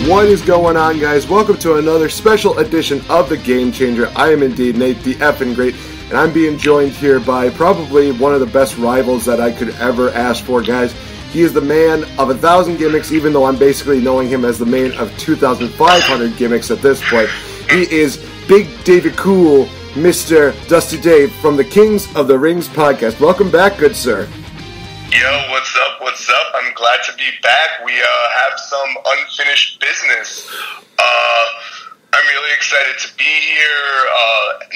What is going on, guys? Welcome to another special edition of The Game Changer. I am indeed Nate, the effing great, and I'm being joined here by probably one of the best rivals that I could ever ask for, guys. He is the man of 1,000 gimmicks, even though I'm basically knowing him as the man of 2,500 gimmicks at this point. He is Big David Cool, Mr. Dusty Dave from the Kings of the Rings podcast. Welcome back, good sir. Yo, what's up, what's up? I'm glad to be back. We have some unfinished business. I'm really excited to be here.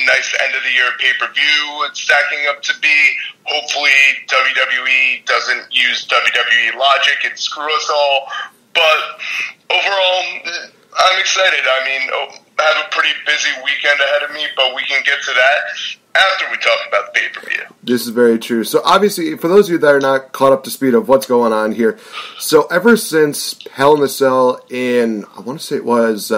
Nice end of the year pay-per-view it's stacking up to be. Hopefully WWE doesn't use WWE logic and screw us all. But overall, I'm excited. I mean, I have a pretty busy weekend ahead of me, but we can get to that after we talk about the pay-per-view. This is very true. So obviously, for those of you that are not caught up to speed of what's going on here, so ever since Hell in a Cell in, I want to say it was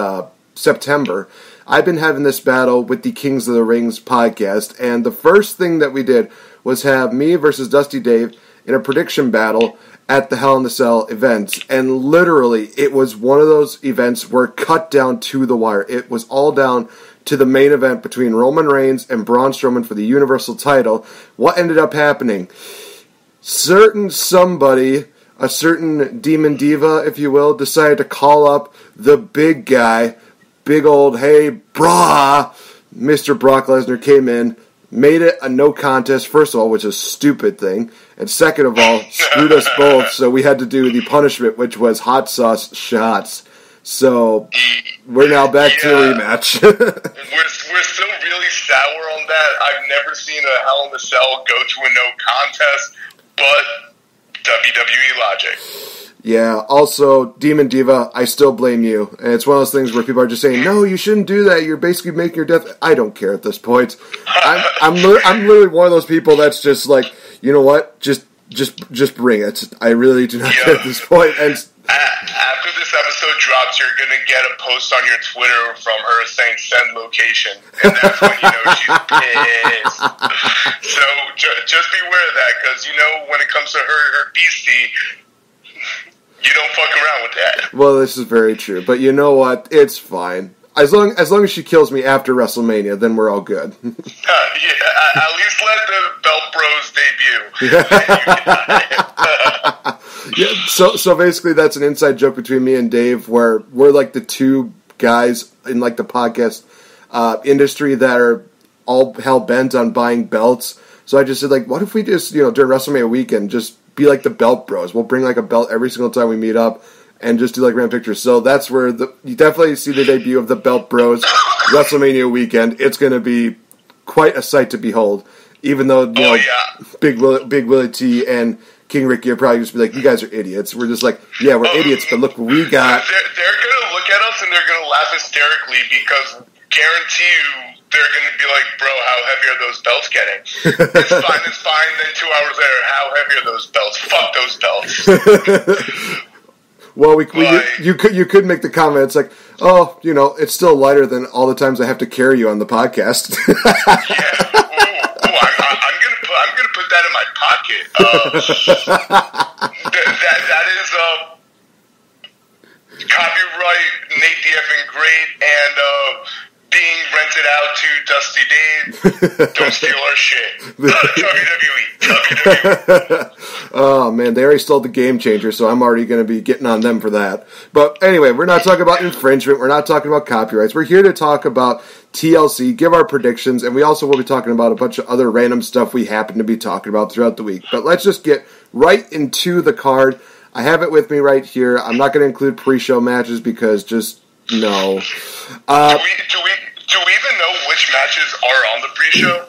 September, I've been having this battle with the Kings of the Rings podcast, and the first thing that we did was have me versus Dusty Dave in a prediction battle at the Hell in a Cell event, and literally, it was one of those events where it cut down to the wire. It was all down to the main event between Roman Reigns and Braun Strowman for the Universal title. What ended up happening? Somebody, a certain demon diva, if you will, decided to call up the big guy, big old, hey, brah. Mr. Brock Lesnar came in, made it a no contest, first of all, which is a stupid thing, and second of all, screwed us both, so we had to do the punishment, which was hot sauce shots. So, we're now back to a rematch. we're still really sour on that. I've never seen a Hell in a Cell go to a no contest, but WWE logic. Yeah, also, Demon Diva, I still blame you. And it's one of those things where people are just saying, no, you shouldn't do that, you're basically making your death. I don't care at this point. I'm literally one of those people that's just like, you know what, just bring it. I really do not care at this point. And after this episode drops, you're going to get a post on your Twitter from her saying send location. And that's when you know she's pissed. So just beware of that, because, you know, when it comes to her beastie, you don't fuck around with that. Well, this is very true. But you know what? It's fine. As long as she kills me after WrestleMania, then we're all good. Yeah, at least let the Belt Bros debut. Yeah, so basically that's an inside joke between me and Dave where we're like the two guys in like the podcast industry that are all hell-bent on buying belts. So I just said, like, what if we just, during WrestleMania weekend, just be like the Belt Bros? We'll bring like a belt every single time we meet up and just do like random pictures. So that's where you definitely see the debut of the Belt Bros WrestleMania weekend. It's going to be quite a sight to behold. Even though, Big Willie T and King Ricky are probably just be like, you guys are idiots. We're just like, yeah, we're idiots, but look what we got. They're going to look at us and they're going to laugh hysterically because guarantee you they're going to be like, bro, how heavy are those belts getting? It's fine. Then 2 hours later, how heavy are those belts? Fuck those belts. Well, you could make the comment. It's like, oh, it's still lighter than all the times I have to carry you on the podcast. Yeah. I'm gonna put that in my pocket. That is copyright Nate the effing great and being rented out to Dusty Dave. Don't steal our shit. WWE. Oh man, they already stole the Game Changer, so I'm already going to be getting on them for that. But anyway, we're not talking about infringement. We're not talking about copyrights. We're here to talk about TLC, give our predictions, and we also will be talking about a bunch of other random stuff we happen to be talking about throughout the week. But let's just get right into the card. I have it with me right here. I'm not going to include pre-show matches because just no. Do we even know which matches are on the pre-show?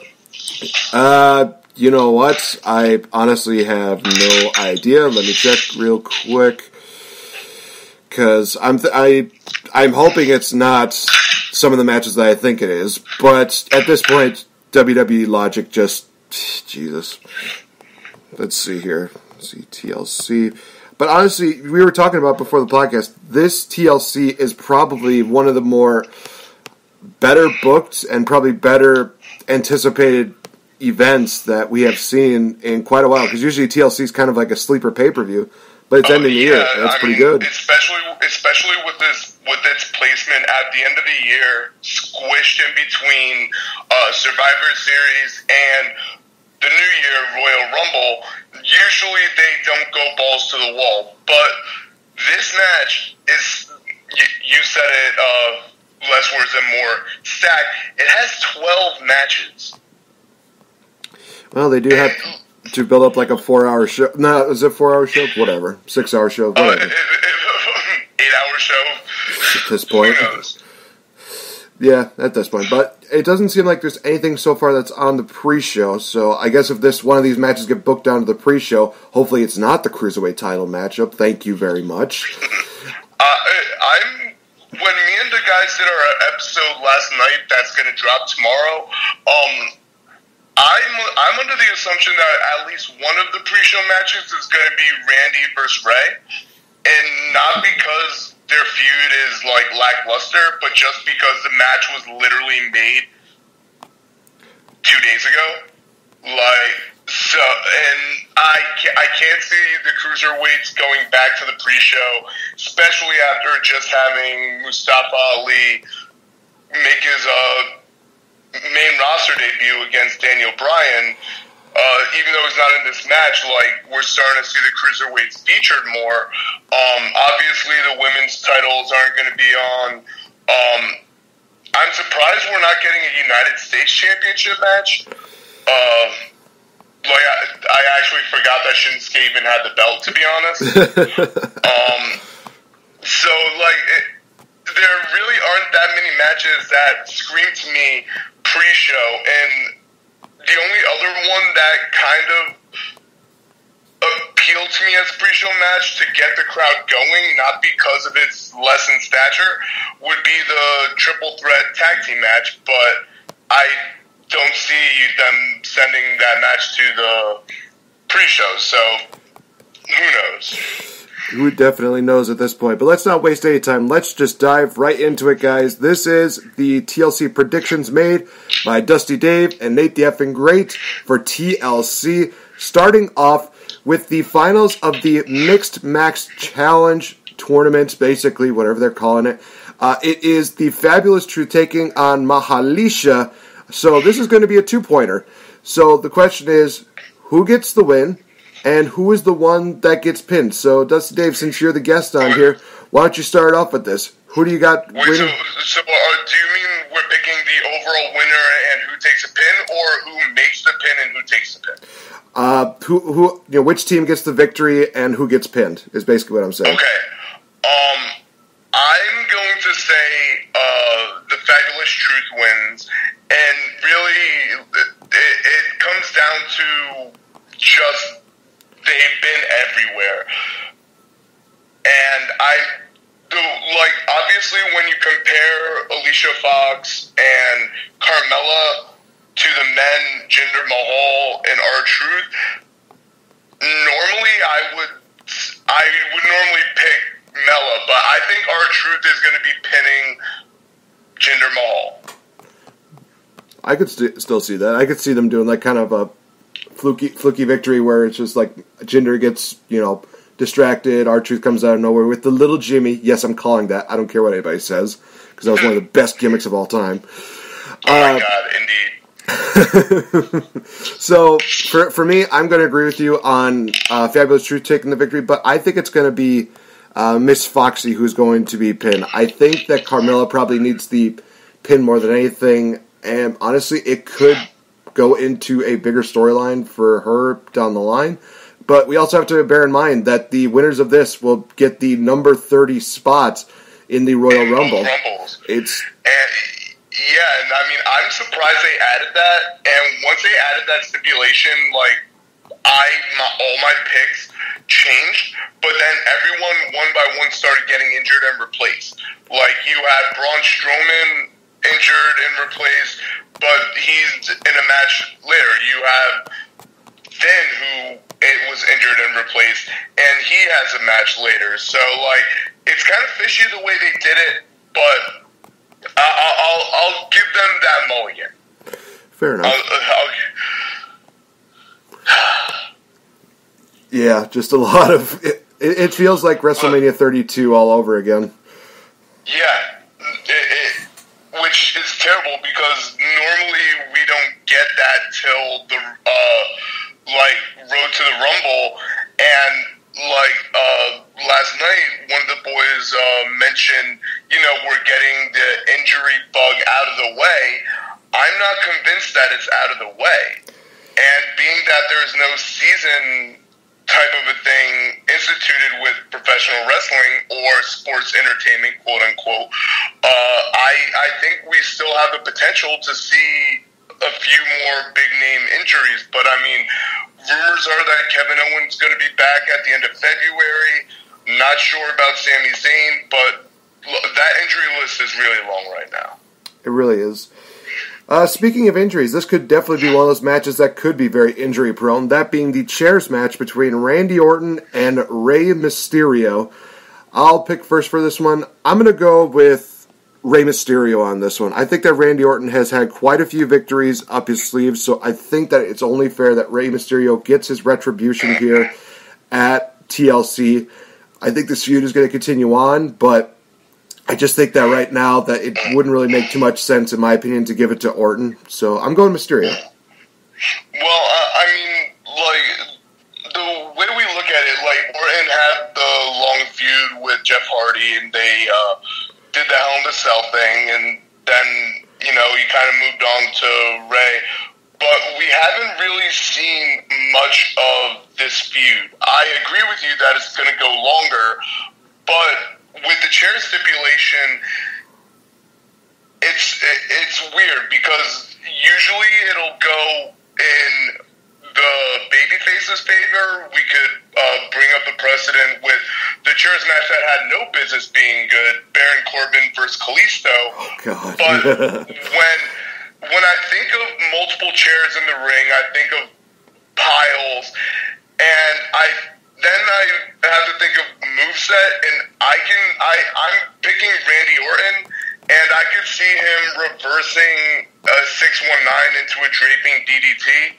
You know what? I honestly have no idea. Let me check real quick. Because I'm hoping it's not some of the matches that I think it is. But at this point, WWE logic just... Jesus. Let's see here. Let's see, TLC. But honestly, we were talking about before the podcast, this TLC is probably one of the more better booked and probably better anticipated events that we have seen in quite a while. Because usually TLC is kind of like a sleeper pay-per-view. But it's ending the year. That's pretty good. Especially with its placement at the end of the year, squished in between Survivor Series and the New Year Royal Rumble. Usually they don't go balls to the wall, but this match is, you said it, less words and more, stacked. It has 12 matches. Well, they do have to build up like a 4-hour show. No, is it a 4-hour show? Whatever. 6-hour show? Whatever. 8-hour show? At this point. Who knows? Yeah, at this point. But it doesn't seem like there's anything so far that's on the pre-show. So I guess if one of these matches get booked down to the pre-show, hopefully it's not the Cruiserweight title matchup. Thank you very much. When me and the guys did our episode last night, that's going to drop tomorrow. I'm under the assumption that at least one of the pre-show matches is going to be Randy versus Ray, and not because their feud is like lackluster, but just because the match was literally made 2 days ago. So, and I can't see the Cruiserweights going back to the pre-show, especially after just having Mustafa Ali make his main roster debut against Daniel Bryan. Even though he's not in this match, we're starting to see the Cruiserweights featured more. Obviously, the women's titles aren't going to be on. I'm surprised we're not getting a United States Championship match. I actually forgot that Shinsuke even had the belt, to be honest. There really aren't that many matches that scream to me pre-show, and the only other one that kind of appealed to me as a pre-show match to get the crowd going, not because of its less in stature, would be the triple threat tag team match, but I don't see them sending that match to the pre-show, so who knows? Who definitely knows at this point. But let's not waste any time. Let's just dive right into it, guys. This is the TLC predictions made by Dusty Dave and Nate the Effing Great for TLC. Starting off with the finals of the Mixed Match Challenge tournament, basically, whatever they're calling it. It is the Fabulous Truth taking on Mahalisha. So this is going to be a two-pointer. So the question is, who gets the win? And who is the one that gets pinned? So, Dusty Dave, since you're the guest on here, why don't you start off with this? Who do you got winning? So do you mean we're picking the overall winner and who takes a pin, or who makes the pin and who takes the pin? Which team gets the victory and who gets pinned is basically what I'm saying. Okay. I'm going to say the Fabulous Truth wins, and really it comes down to just they've been everywhere. And obviously when you compare Alicia Fox and Carmella to the men, Jinder Mahal and R-Truth, normally I would normally pick Mella, but I think R-Truth is going to be pinning Jinder Mahal. I could still see that. I could see them doing kind of a fluky victory where it's just Jinder gets, distracted, R-Truth comes out of nowhere with the little Jimmy. Yes, I'm calling that. I don't care what anybody says, because that was one of the best gimmicks of all time. Oh my God, indeed. So, for me, I'm going to agree with you on Fabulous Truth taking the victory, but I think it's going to be Miss Foxy who's going to be pinned. I think that Carmella probably needs the pin more than anything, and honestly, it could go into a bigger storyline for her down the line. But we also have to bear in mind that the winners of this will get the number 30 spots in the Royal Rumble. I'm surprised they added that. And once they added that stipulation, all my picks changed. But then everyone, one by one, started getting injured and replaced. You had Braun Strowman injured and replaced, but he's in a match later. You have Finn, who was injured and replaced, and he has a match later. So, it's kind of fishy the way they did it, but I'll give them that mulligan. Fair enough. Yeah, just a lot of It feels like WrestleMania 32 all over again. Yeah, which is terrible because normally we don't get that till the Road to the Rumble, and last night one of the boys mentioned, we're getting the injury bug out of the way. I'm not convinced that it's out of the way, and being that there is no season type of a thing instituted with professional wrestling or sports entertainment, quote unquote, I think we still have the potential to see a few more big name injuries. But I mean, rumors are that Kevin Owens is going to be back at the end of February. Not sure about Sami Zayn, but that injury list is really long right now. It really is. Speaking of injuries, this could definitely be one of those matches that could be very injury-prone, that being the chairs match between Randy Orton and Rey Mysterio. I'll pick first for this one. I'm going to go with Rey Mysterio on this one. I think that Randy Orton has had quite a few victories up his sleeve, so I think that it's only fair that Rey Mysterio gets his retribution here at TLC. I think this feud is going to continue on, but I just think that right now that it wouldn't really make too much sense, in my opinion, to give it to Orton. So I'm going Mysterio. Well, I mean, the way we look at it, Orton had the long feud with Jeff Hardy, and they did the Hell in a Cell thing, and then, he kind of moved on to Rey. But we haven't really seen much of this feud. I agree with you that it's going to go longer, but with the chair stipulation, it's weird because usually it'll go in the babyface's favor. We could bring up the precedent with the chairs match that had no business being good, Baron Corbin versus Kalisto. Oh, God. But when I think of multiple chairs in the ring, I think of piles, and then I have to think of moveset, and I'm picking Randy Orton, and I could see him reversing a 619 into a draping DDT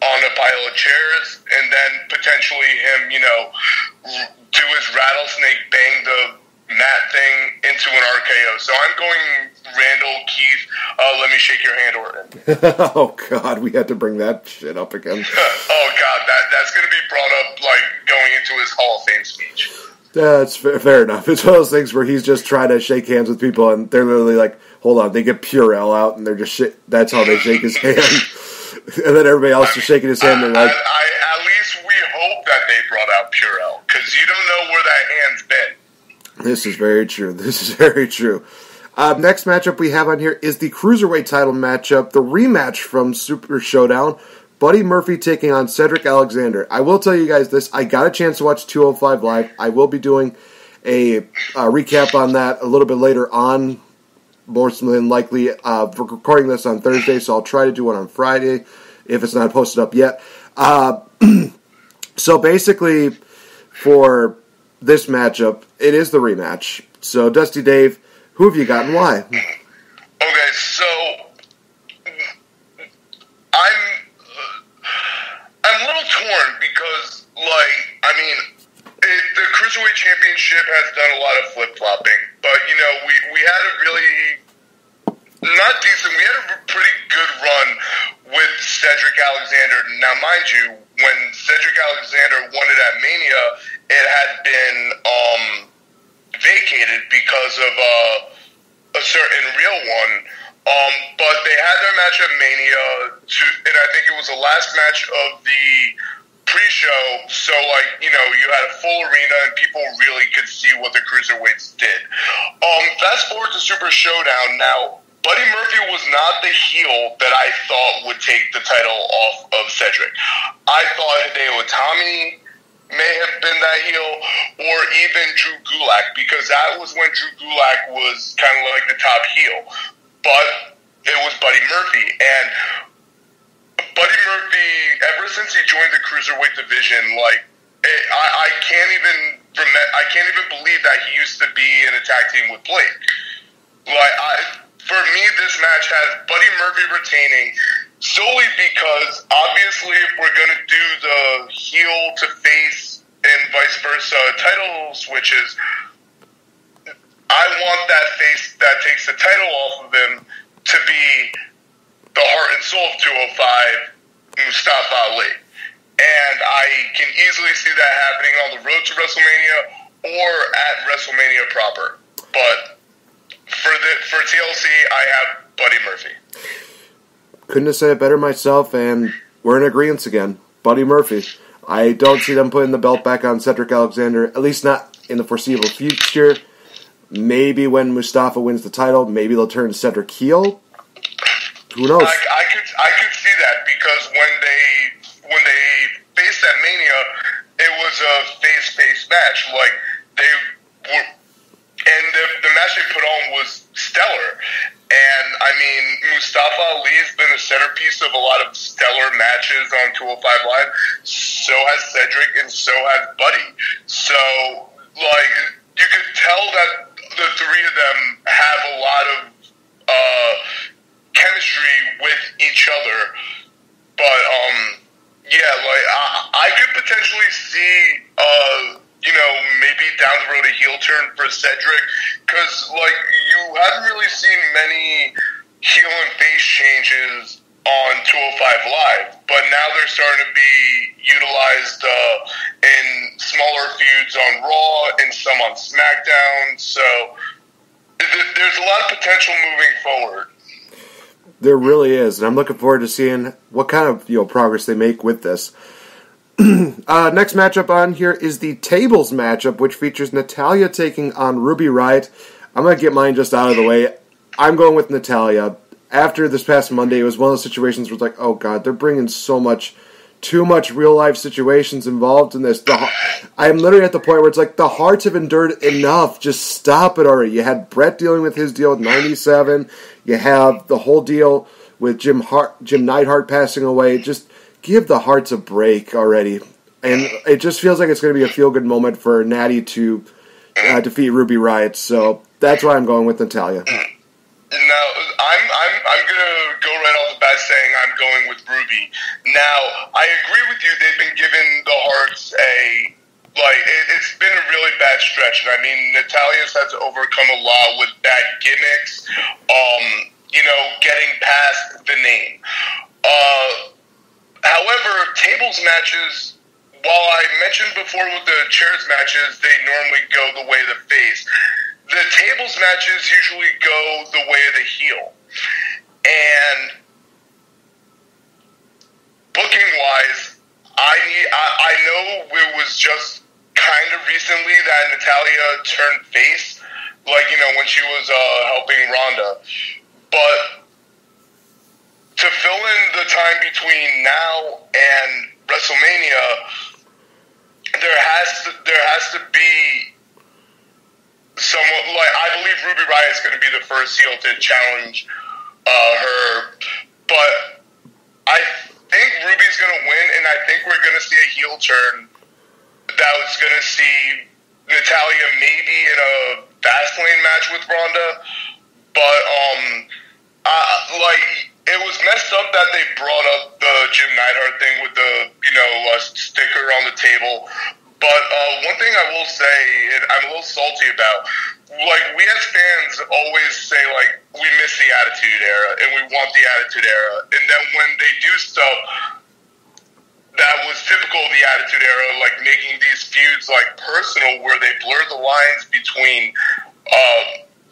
on a pile of chairs, and then potentially him, do his rattlesnake bang the mat thing into an RKO. So I'm going Randall, Keith, let me shake your hand, Orton. Oh, God, we had to bring that shit up again. Oh, God, that's going to be brought up, going into his Hall of Fame speech. That's fair enough. It's one of those things where he's just trying to shake hands with people, and they're literally like, hold on, they get Purell out, and they're just that's how they shake his hand. And then everybody else is shaking his hand, and they're like... at least we hope that they brought out Purell, because you don't know where that hand's been. This is very true. Next matchup we have on here is the Cruiserweight title matchup, the rematch from Super Showdown. Buddy Murphy taking on Cedric Alexander. I will tell you guys this. I got a chance to watch 205 Live. I will be doing a recap on that a little bit later on, more than likely. We're recording this on Thursday, so I'll try to do one on Friday if it's not posted up yet. So basically, for this matchup, it is the rematch. So, Dusty Dave, who have you got and why? Okay, so I'm a little torn because, the Cruiserweight Championship has done a lot of flip-flopping, but, we had a really, not decent, we had a pretty good run with Cedric Alexander. Now, mind you, when Cedric Alexander won it at Mania, it had been vacated because of a certain real one. But they had their match at Mania, and I think it was the last match of the pre-show, so, you had a full arena, and people really could see what the Cruiserweights did. Fast forward to Super Showdown. Now, Buddy Murphy was not the heel that I thought would take the title off of Cedric. I thought Hideo Itami may have been that heel, or even Drew Gulak, because that was when Drew Gulak was kind of like the top heel. But it was Buddy Murphy, and Buddy Murphy, ever since he joined the Cruiserweight division, I can't even believe that he used to be in a tag team with Blake. For me, this match has Buddy Murphy retaining solely because, obviously, if we're going to do the heel to face and vice versa title switches, I want that face that takes the title off of him to be the heart and soul of 205, Mustafa Ali. And I can easily see that happening on the road to WrestleMania or at WrestleMania proper. But for TLC, I have Buddy Murphy. Couldn't have said it better myself, and we're in agreement again. Buddy Murphy. I don't see them putting the belt back on Cedric Alexander, at least not in the foreseeable future. Maybe when Mustafa wins the title, maybe they'll turn Cedric heel. Who knows? I could see that, because when they faced at Mania, it was a face-face match. Like, they were, and the match they put on was stellar. And, I mean, Mustafa Ali's been the centerpiece of a lot of stellar matches on 205 Live. So has Cedric, and so has Buddy. So, like, you could tell that the three of them have a lot of chemistry with each other. But, yeah, like, I could potentially see, maybe down the road a heel turn for Cedric, because, like, you haven't really seen many heel and face changes on 205 Live, but now they're starting to be utilized in smaller feuds on Raw and some on SmackDown, so there's a lot of potential moving forward. There really is, and I'm looking forward to seeing what kind of progress they make with this. Next matchup on here is the tables matchup, which features Natalya taking on Ruby Riott. I'm going to get mine just out of the way. I'm going with Natalya. After this past Monday, it was one of those situations where it's like, oh god, they're bringing too much real-life situations involved in this. I'm literally at the point where it's like, the Hearts have endured enough. Just stop it already. You had Brett dealing with his deal with 97. You have the whole deal with Jim Neidhart passing away. Just give the Hearts a break already. And it just feels like it's going to be a feel-good moment for Natty to defeat Ruby Riott. So that's why I'm going with Natalya. Now, I'm going to go right off the bat saying I'm going with Ruby. Now, I agree with you. They've been giving the Hearts it's been a really bad stretch. And I mean, Natalya's had to overcome a lot with bad gimmicks, getting past the name. However, tables matches, while I mentioned before with the chairs matches, they normally go the way of the face. The tables matches usually go the way of the heel. And booking-wise, I know it was just kind of recently that Natalya turned face, when she was helping Ronda. But to fill in the time between now and WrestleMania, there has to be someone, I believe Ruby Riott is going to be the first heel to challenge her, but I think Ruby's going to win, and I think we're going to see a heel turn that was going to see Natalya maybe in a Fastlane match with Ronda, but it was messed up that they brought up the Jim Neidhart thing with the sticker on the table. But one thing I will say, and I'm a little salty about, we as fans always say, we miss the Attitude Era, and we want the Attitude Era. And then when they do stuff that was typical of the Attitude Era, making these feuds, personal, where they blur the lines between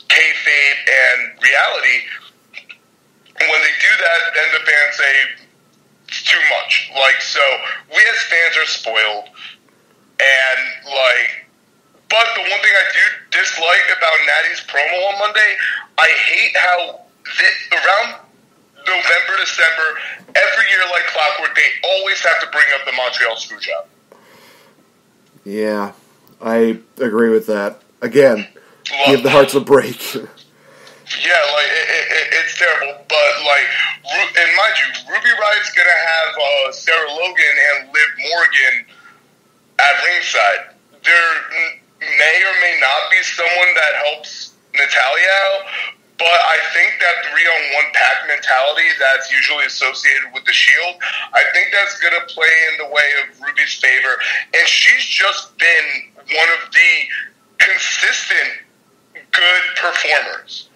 kayfabe and reality, when they do that, then the fans say, it's too much. So we as fans are spoiled. And, but the one thing I do dislike about Natty's promo on Monday, I hate how around November, December, every year like clockwork, they always have to bring up the Montreal Screwjob. Yeah, I agree with that. Again, give the Hearts a break. Yeah, it's terrible, but, and mind you, Ruby Riott's going to have Sarah Logan and Liv Morgan at ringside. There may or may not be someone that helps Natalya out, But I think that 3-on-1 pack mentality that's usually associated with the Shield, I think that's going to play in the way of Ruby's favor. And she's just been one of the consistent good performers.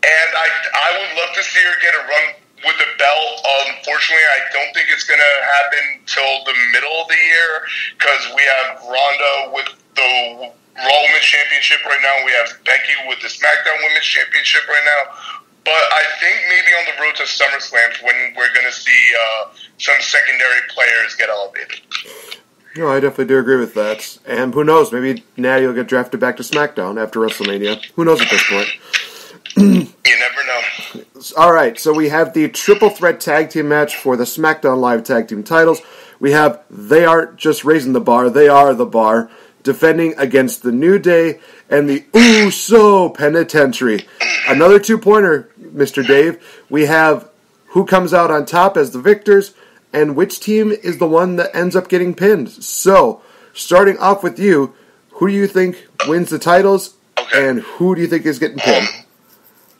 And I would love to see her get a run with the belt. Unfortunately, I don't think it's going to happen till the middle of the year because we have Ronda with the Raw Women's Championship right now. We have Becky with the SmackDown Women's Championship right now. But I think maybe on the road to SummerSlam when we're going to see some secondary players get elevated. No, I definitely do agree with that. And who knows, maybe Natty will get drafted back to SmackDown after WrestleMania. Who knows at this point? You never know. All right, so we have the triple threat tag team match for the SmackDown Live tag team titles. We have They Aren't Just Raising the Bar, They Are the Bar, defending against the New Day and the Uso Penitentiary. Another two-pointer, Mr. Dave. We have who comes out on top as the victors and which team is the one that ends up getting pinned. So, starting off with you, who do you think wins the titles and who do you think is getting pinned?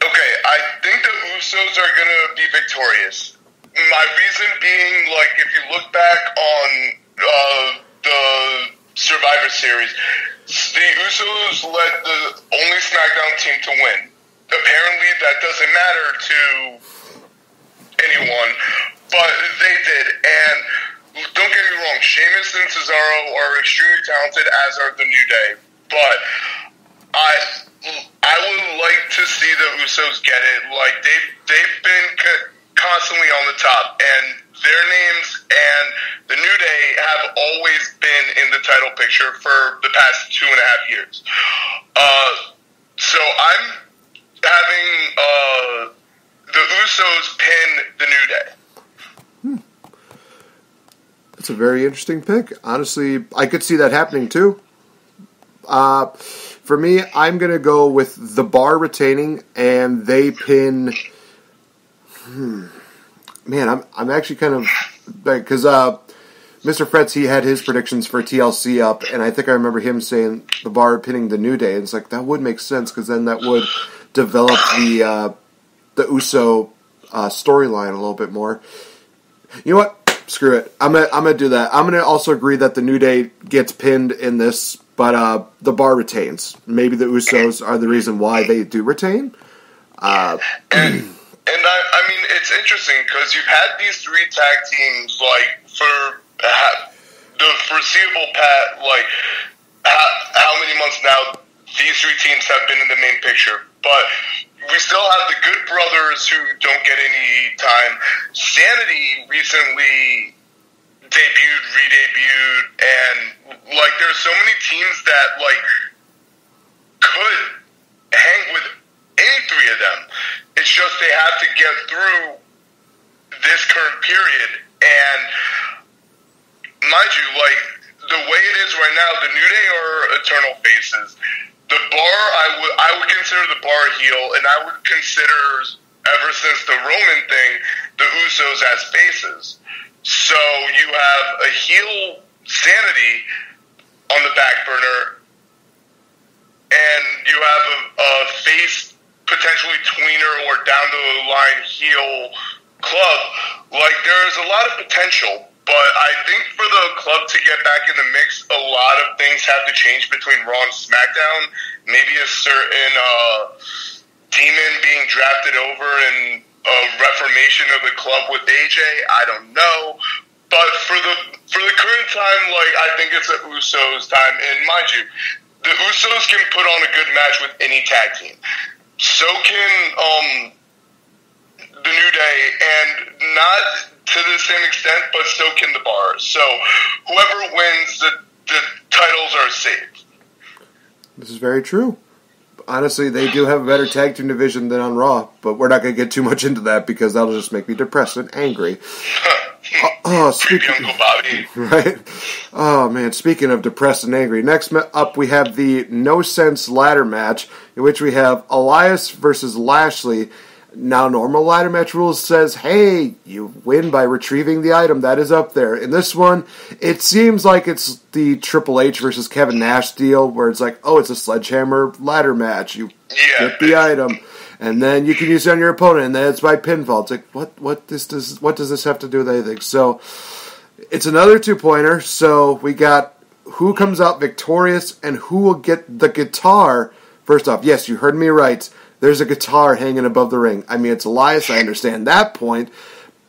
Okay, I think the Usos are going to be victorious. My reason being, like, if you look back on the Survivor Series, the Usos led the only SmackDown team to win. Apparently, that doesn't matter to anyone, but they did. And don't get me wrong, Sheamus and Cesaro are extremely talented, as are the New Day. But I would like to see the Usos get it. Like, they've been constantly on the top, and their names and the New Day have always been in the title picture for the past 2.5 years. So I'm having the Usos pin the New Day. That's a very interesting pick. Honestly, I could see that happening too. For me, I'm going to go with the Bar retaining and they pin... Man, I'm actually kind of... Because Mr. Fretz, he had his predictions for TLC up, and I think I remember him saying the Bar pinning the New Day. And it's like, that would make sense, because then that would develop the Uso storyline a little bit more. You know what? Screw it. I'm gonna do that. I'm gonna also agree that the New Day gets pinned in this, but the Bar retains. Maybe the Usos are the reason why they do retain. And I mean, it's interesting because you've had these three tag teams, like, for the foreseeable like, how many months now these three teams have been in the main picture. But we still have the Good Brothers who don't get any time. Sanity recently re-debuted, and, like, there's so many teams that, like, could hang with any three of them. It's just they have to get through this current period. And mind you, like, the way it is right now, the New Day are eternal faces. The Bar, I would consider the Bar heel, and I would consider, ever since the Roman thing, the Usos as faces. So you have a heel Sanity on the back burner, and you have a face potentially tweener or down the line heel club. Like, there's a lot of potential, but I think for the club to get back in the mix, a lot of things have to change between Raw and SmackDown. Maybe a certain demon being drafted over and a reformation of the club with AJ. I don't know. But for the current time, like, I think it's the Usos' time. And mind you, the Usos can put on a good match with any tag team. So can the New Day, and not to the same extent, but so can the Bar. So whoever wins, the titles are safe. This is very true. Honestly, they do have a better tag team division than on Raw, but we're not going to get too much into that because that'll just make me depressed and angry. Speaking Uncle Bobby. Right? Oh, man, speaking of depressed and angry, next up we have the No Sense ladder match, in which we have Elias versus Lashley. Now, normal ladder match rules says, hey, you win by retrieving the item that is up there. In this one, it seems like it's the Triple H versus Kevin Nash deal, where it's like, oh, it's a sledgehammer ladder match. You get the item. And then you can use it on your opponent, and then it's by pinfall. It's like, what does this have to do with anything? So it's another 2-pointer. So we got who comes out victorious and who will get the guitar. First off, yes, you heard me right. There's a guitar hanging above the ring. I mean, it's Elias. I understand that point.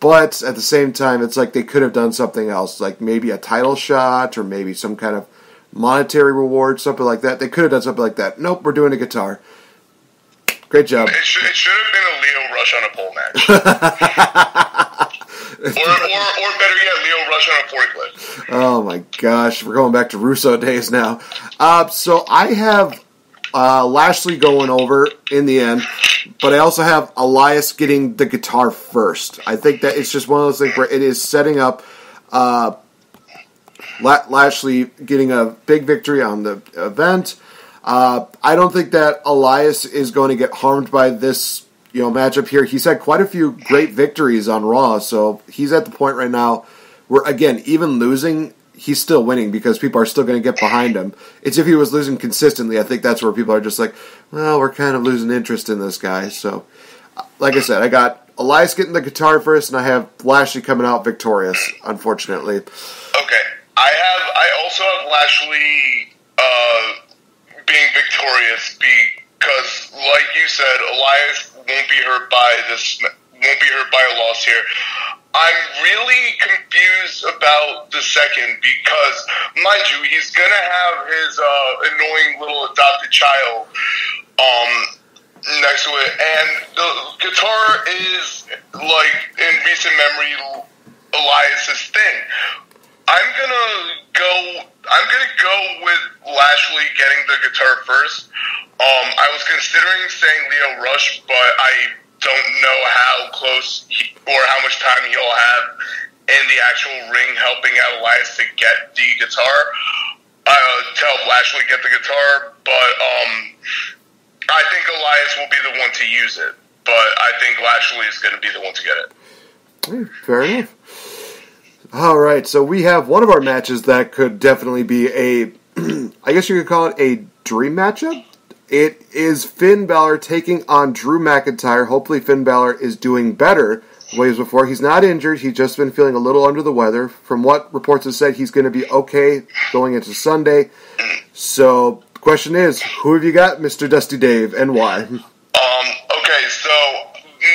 But at the same time, it's like they could have done something else, like maybe a title shot or maybe some kind of monetary reward, something like that. They could have done something like that. Nope, we're doing a guitar. Great job. It should have been a Leo Rush on a pole match. or better yet, Leo Rush on a forklift. Oh my gosh, we're going back to Russo days now. So I have Lashley going over in the end, but I also have Elias getting the guitar first. I think that it's just one of those things where it is setting up Lashley getting a big victory on the event. I don't think that Elias is going to get harmed by this, matchup here. He's had quite a few great victories on Raw, so he's at the point right now where, again, even losing, he's still winning because people are still going to get behind him. It's if he was losing consistently, I think that's where people are just like, well, we're kind of losing interest in this guy. So, like I said, I got Elias getting the guitar first, and I have Lashley coming out victorious, unfortunately. Okay. I also have Lashley being victorious because, like you said, Elias won't be hurt by a loss here. I'm really confused about the second because, mind you, he's gonna have his annoying little adopted child next to it, and the guitar is, like, in recent memory, Elias's thing. I'm gonna go with Lashley getting the guitar first. I was considering saying Leo Rush, but I don't know how close or how much time he'll have in the actual ring helping out Elias to get the guitar. To help Lashley get the guitar, but I think Elias will be the one to use it. But I think Lashley is going to be the one to get it. Fair enough. All right, so we have one of our matches that could definitely be I guess you could call it a dream matchup. It is Finn Balor taking on Drew McIntyre. Hopefully Finn Balor is doing better than what he was before. He's not injured. He's just been feeling a little under the weather. From what reports have said, he's going to be okay going into Sunday. So the question is, who have you got, Mr. Dusty Dave, and why? Okay, so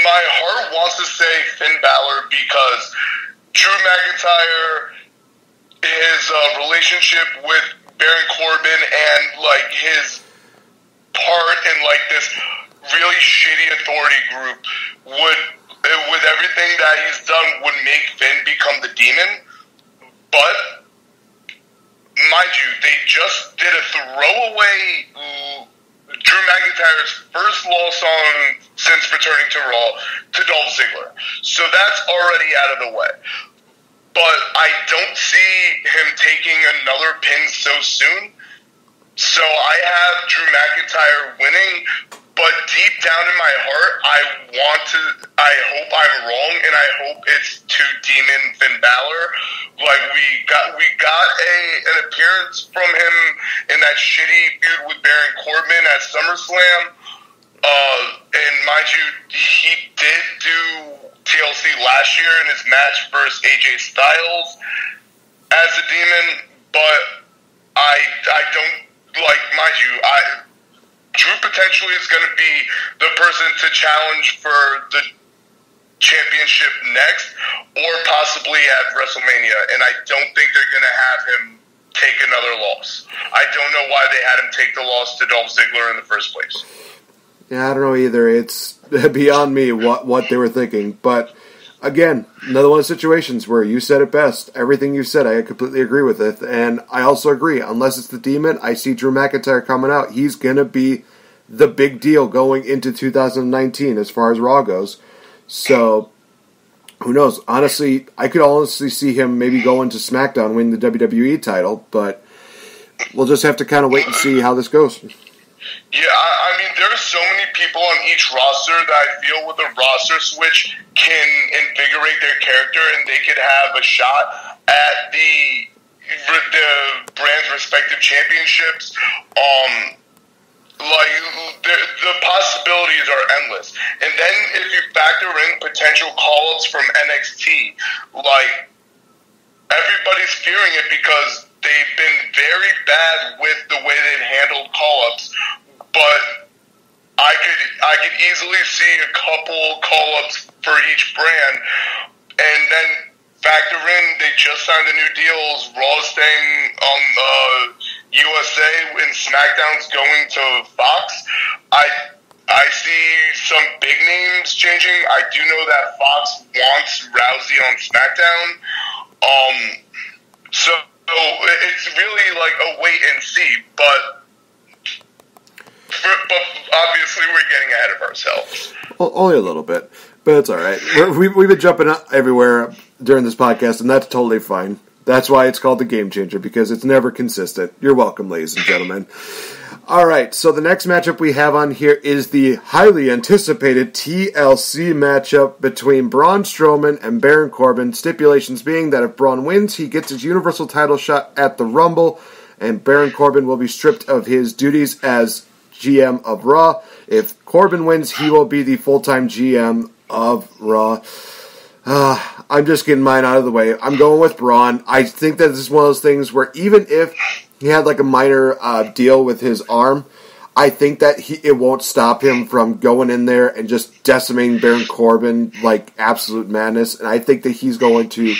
my heart wants to say Finn Balor because Drew McIntyre, his relationship with Baron Corbin and, like, his part in, like, this really shitty authority group with everything that he's done would make Finn become the demon. But, mind you, they just did a throwaway Drew McIntyre's first loss since returning to Raw to Dolph Ziggler. So that's already out of the way. But I don't see him taking another pin so soon. So I have Drew McIntyre winning, but deep down in my heart, I hope I'm wrong, and I hope it's to Demon Finn Balor. Like, we got an appearance from him in that shitty feud with Baron Corbin at SummerSlam. And mind you, he did do TLC last year in his match versus AJ Styles as a demon, but I don't, like, mind you, Drew potentially is going to be the person to challenge for the championship next, or possibly at WrestleMania, and I don't think they're going to have him take another loss. I don't know why they had him take the loss to Dolph Ziggler in the first place. Yeah, I don't know either. It's beyond me what they were thinking. But, again, another one of the situations where you said it best. Everything you said, I completely agree with it. And I also agree. Unless it's the Demon, I see Drew McIntyre coming out. He's going to be the big deal going into 2019 as far as Raw goes. So, who knows? Honestly, I could honestly see him maybe going to SmackDown, win the WWE title. But we'll just have to kind of wait and see how this goes. Yeah, I mean, there's so many people on each roster that I feel with a roster switch can invigorate their character, and they could have a shot at the brand's respective championships. Like, the possibility is stories are endless. And then if you factor in potential call-ups from NXT, like, everybody's fearing it because they've been very bad with the way they've handled call-ups, but I could easily see a couple call-ups for each brand, and then factor in they just signed the new deals. Raw staying on USA and SmackDown's going to Fox. I see some big names changing. I do know that Fox wants Rousey on SmackDown. So it's really like a wait and see, but obviously we're getting ahead of ourselves. Well, only a little bit, but it's all right. We've been jumping everywhere during this podcast, and that's totally fine. That's why it's called the Game Changer, because it's never consistent. You're welcome, ladies and gentlemen. All right, so the next matchup we have on here is the highly anticipated TLC matchup between Braun Strowman and Baron Corbin. Stipulations being that if Braun wins, he gets his Universal title shot at the Rumble, and Baron Corbin will be stripped of his duties as GM of Raw. If Corbin wins, he will be the full-time GM of Raw. I'm just getting mine out of the way. I'm going with Braun. I think that this is one of those things where even if he had like a minor deal with his arm, I think that it won't stop him from going in there and just decimating Baron Corbin like absolute madness. And I think that he's going to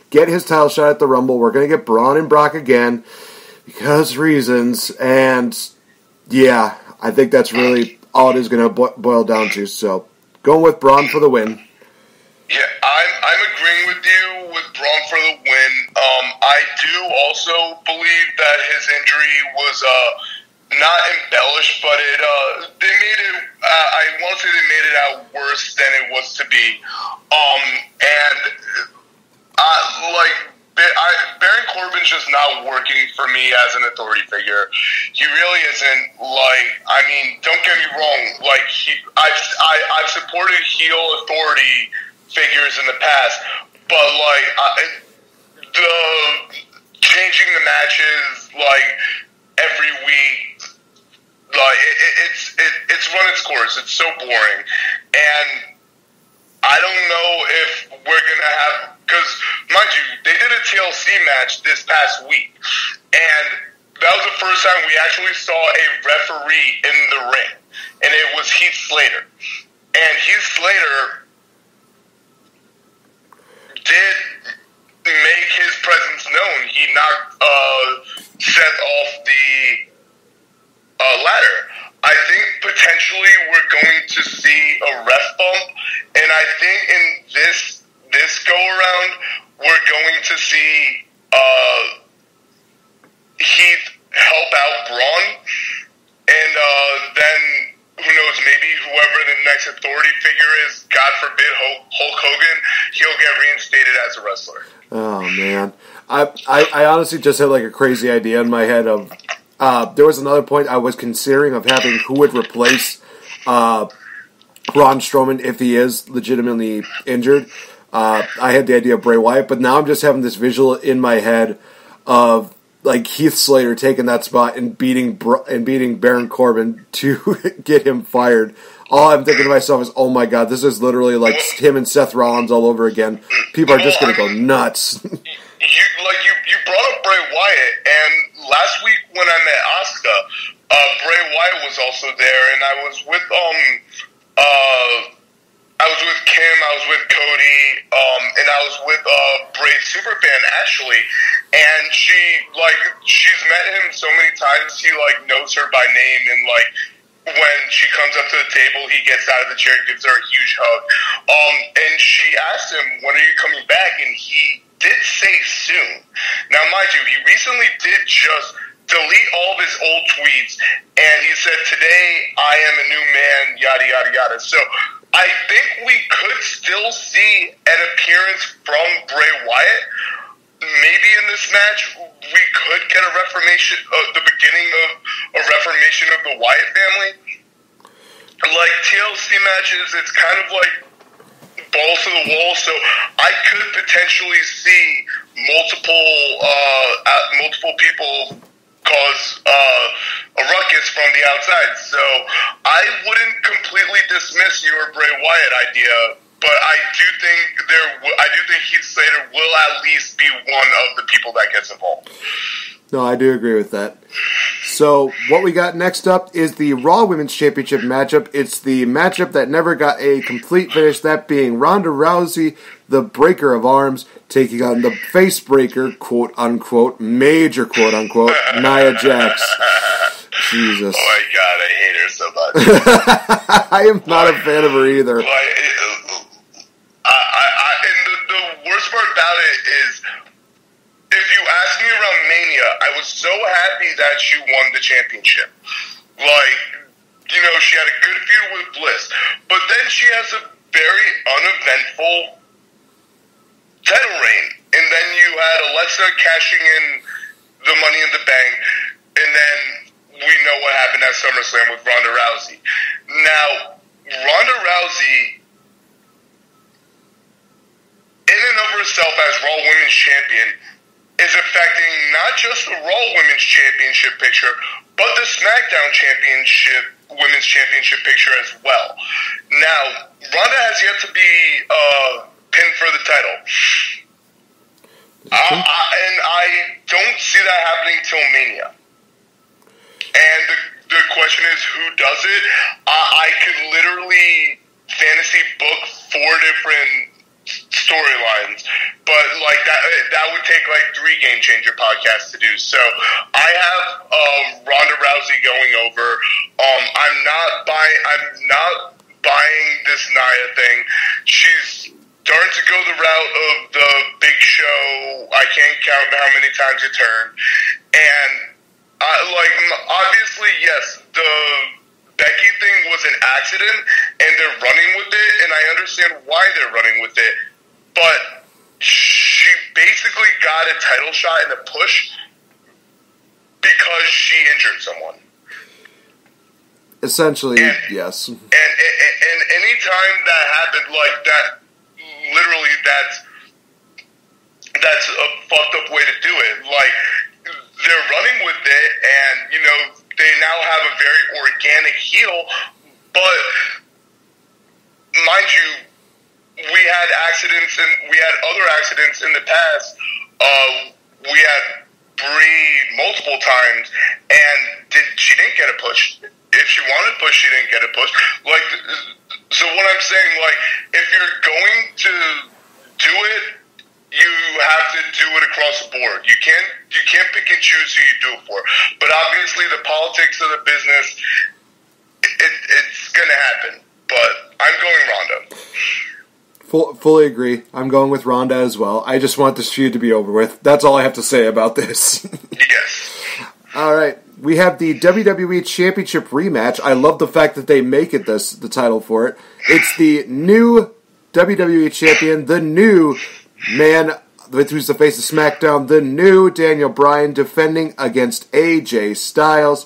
get his title shot at the Rumble. We're going to get Braun and Brock again because reasons. And yeah, I think that's really all it is going to boil down to. So going with Braun for the win. Yeah, I'm agreeing with you with Braun for the win. I do also believe that his injury was not embellished, but they made it. I want to say they made it out worse than it was to be. Baron Corbin's just not working for me as an authority figure. He really isn't. Like, I mean, don't get me wrong. Like, I've supported heel authority figures in the past, but like the changing the matches like every week, like it's run its course. It's so boring, and I don't know if we're gonna have, because mind you, they did a TLC match this past week, and that was the first time we actually saw a referee in the ring, and it was Heath Slater, and Heath Slater did make his presence known. He knocked Seth off the ladder. I think potentially we're going to see a ref bump, and I think in this go around we're going to see Heath help out Braun, and then who knows, maybe whoever the next authority figure is, God forbid Hulk Hogan, he'll get reinstated as a wrestler. Oh, man. I honestly just had like a crazy idea in my head of, there was another point I was considering of having who would replace Braun Strowman if he is legitimately injured. I had the idea of Bray Wyatt, but now I'm just having this visual in my head of like Heath Slater taking that spot and beating Baron Corbin to get him fired. All I'm thinking to myself is, oh my god, this is literally like him and Seth Rollins all over again. People are just going to go nuts. You brought up Bray Wyatt, and last week when I met Asuka, Bray Wyatt was also there, and I was with Kim, I was with Cody, and I was with Bray's superfan Ashley, and she's met him so many times, he knows her by name, and when she comes up to the table, he gets out of the chair and gives her a huge hug. And she asked him, when are you coming back? And he did say soon. Now, mind you, he recently did just delete all of his old tweets, and he said, today I am a new man, yada, yada, yada. So I think we could still see an appearance from Bray Wyatt. Maybe in this match, we could get a reformation, the beginning of a reformation of the Wyatt family. Like TLC matches, it's kind of like balls to the wall, so I could potentially see multiple people cause a ruckus from the outside. So I wouldn't completely dismiss your Bray Wyatt idea, but I do think Heath Slater will at least be one of the people that gets involved. No, I do agree with that. So what we got next up is the Raw Women's Championship matchup. It's the matchup that never got a complete finish, that being Ronda Rousey, the Breaker of Arms, taking on the Face Breaker, quote-unquote, major quote-unquote, Nia Jax. Jesus. Oh my God, I hate her so much. I am not a fan of her either. And the worst part about it is, if you ask me around Mania, I was so happy that she won the championship. She had a good feud with Bliss. But then she has a very uneventful title reign. And then you had Alexa cashing in the Money in the Bank. And then we know what happened at SummerSlam with Ronda Rousey. Now, Ronda Rousey, in and of herself as Raw Women's Champion, is affecting not just the Raw Women's Championship picture, but the SmackDown Women's Championship picture as well. Now, Ronda has yet to be pinned for the title. And I don't see that happening till Mania. And the question is, who does it? I could literally fantasy book 4 different storylines, but that would take 3 Game Changer podcasts to do. So I have Ronda Rousey going over. I'm not buying this Nia thing. She's starting to go the route of the Big Show. I can't count how many times it turned. And obviously, yes, the Becky thing was an accident, and they're running with it, and I understand why they're running with it, but she basically got a title shot in a push because she injured someone. Essentially, yes. And any time that happened like that, literally that's a fucked up way to do it. They're running with it, and, they now have a very organic heel, but mind you, we had accidents and we had other accidents in the past. We had Brie multiple times, and she didn't get a push. If she wanted a push, she didn't get a push. So what I'm saying, if you're going to do it, you have to do it across the board. You can't pick and choose who you do it for. But obviously, the politics of the business, it's going to happen. But I'm going Ronda. Fully agree. I'm going with Ronda as well. I just want this feud to be over with. That's all I have to say about this. Yes. All right. We have the WWE Championship rematch. I love the fact that they make it the title for it. It's the new WWE Champion, the new man who's the face of SmackDown, the new Daniel Bryan, defending against AJ Styles.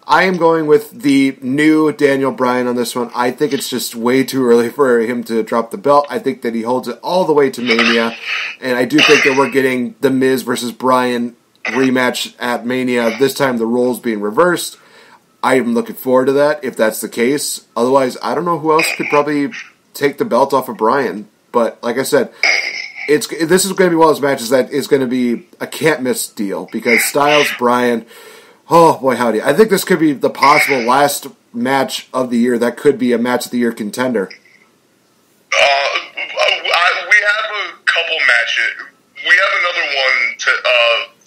I am going with the new Daniel Bryan on this one. I think it's just way too early for him to drop the belt. I think that he holds it all the way to Mania, and I do think that we're getting the Miz versus Bryan rematch at Mania. This time the roles being reversed. I am looking forward to that if that's the case. Otherwise, I don't know who else could probably take the belt off of Bryan. But like I said, this is going to be one of those matches that is going to be a can't-miss deal because Styles, Bryan, oh boy howdy. I think this could be the possible last match of the year that could be a match of the year contender. We have a couple matches. We have another one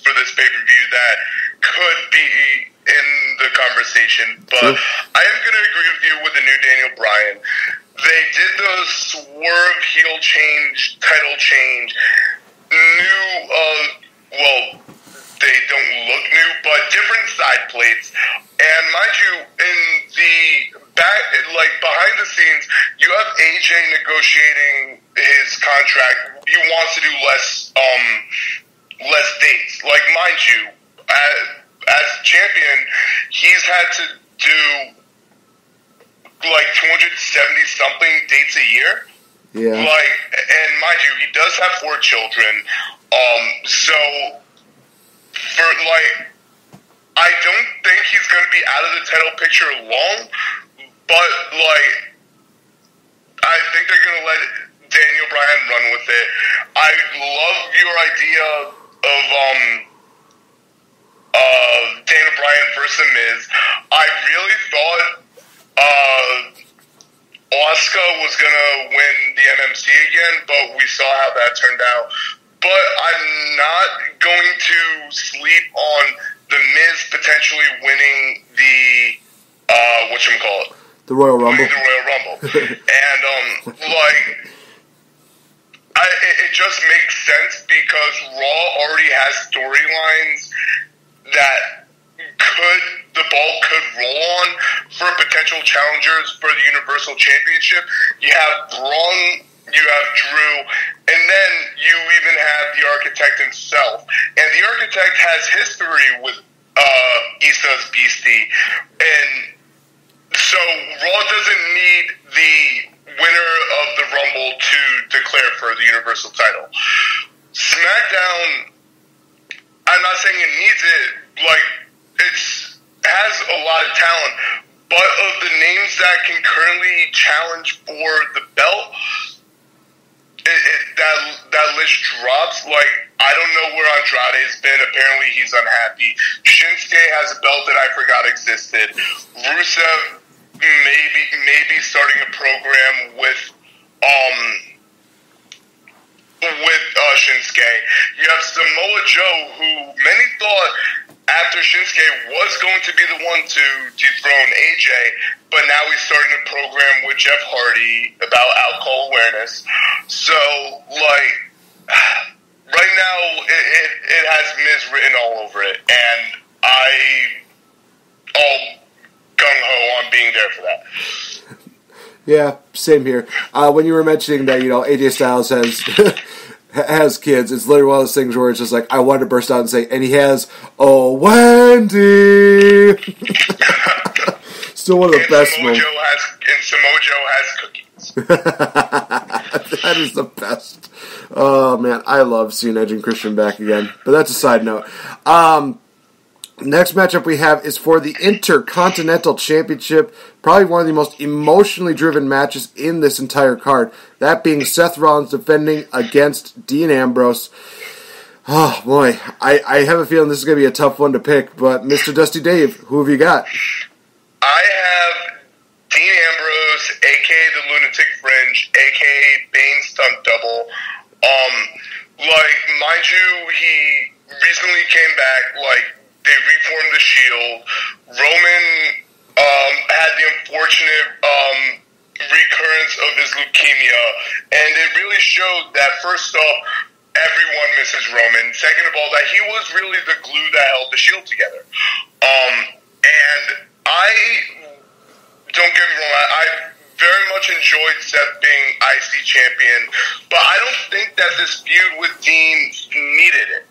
for this pay-per-view that could be in the conversation, but I am going to agree with you with the new Daniel Bryan. They did the swerve heel change, title change, new, they don't look new, but different side plates. And mind you, in the back, behind the scenes, you have AJ negotiating his contract. He wants to do less dates. Mind you, as champion, he's had to do 270 something dates a year. Yeah. And mind you, he does have 4 children. So for I don't think he's going to be out of the title picture long, but, like, I think they're going to let Daniel Bryan run with it. I love your idea of Daniel Bryan versus Miz. I really thought Asuka was going to win the MMC again, but we saw how that turned out. But I'm not going to sleep on the Miz potentially winning the whatchamacallit? The Royal Rumble. Winning the Royal Rumble. And it just makes sense because Raw already has storylines that the ball could roll on for potential challengers for the Universal Championship. You have Braun, you have Drew, and then you even have the Architect himself. And the Architect has history with Isa's Beastie. And so Raw doesn't need the winner of the Rumble to declare for the Universal title. SmackDown, I'm not saying it needs it, like, has a lot of talent, but of the names that can currently challenge for the belt, that list drops. Like, I don't know where Andrade's been. Apparently he's unhappy. Shinsuke has a belt that I forgot existed. Rusev maybe starting a program with Shinsuke. You have Samoa Joe, who many thought after Shinsuke was going to be the one to dethrone AJ, but now he's starting a program with Jeff Hardy about alcohol awareness. So, like, right now, it has Miz written all over it, and all gung-ho on being there for that. Yeah, same here. When you were mentioning that, AJ Styles has kids, it's literally one of those things where it's just like, I wanted to burst out and say, and he has, oh, Wendy! Still one of the best moments. And Samoa Joe has cookies. That is the best. Oh, man, I love seeing Edge and Christian back again. But that's a side note. Next matchup we have is for the Intercontinental Championship. Probably one of the most emotionally driven matches in this entire card. That being Seth Rollins defending against Dean Ambrose. Oh, boy. I have a feeling this is going to be a tough one to pick. But, Mr. Dusty Dave, who have you got? I have Dean Ambrose, a.k.a. the Lunatic Fringe, a.k.a. Bane Stunt Double. Mind you, he recently came back, they reformed the Shield. Roman had the unfortunate recurrence of his leukemia, and it really showed that, first off, everyone misses Roman. Second of all, that he was really the glue that held the Shield together. And don't get me wrong, I very much enjoyed Seth being IC champion, but I don't think that this feud with Dean needed it.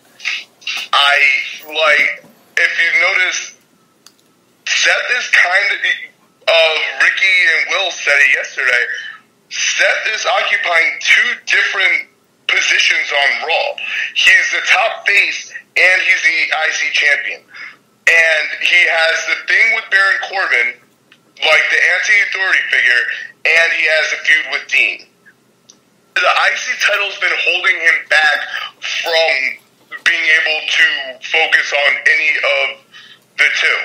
If you notice, Seth is kind of, Ricky and Will said it yesterday, Seth is occupying two different positions on Raw. He's the top face, and he's the IC champion. And he has the thing with Baron Corbin, like the anti-authority figure, and he has a feud with Dean. The IC title's been holding him back from being able to focus on any of the two.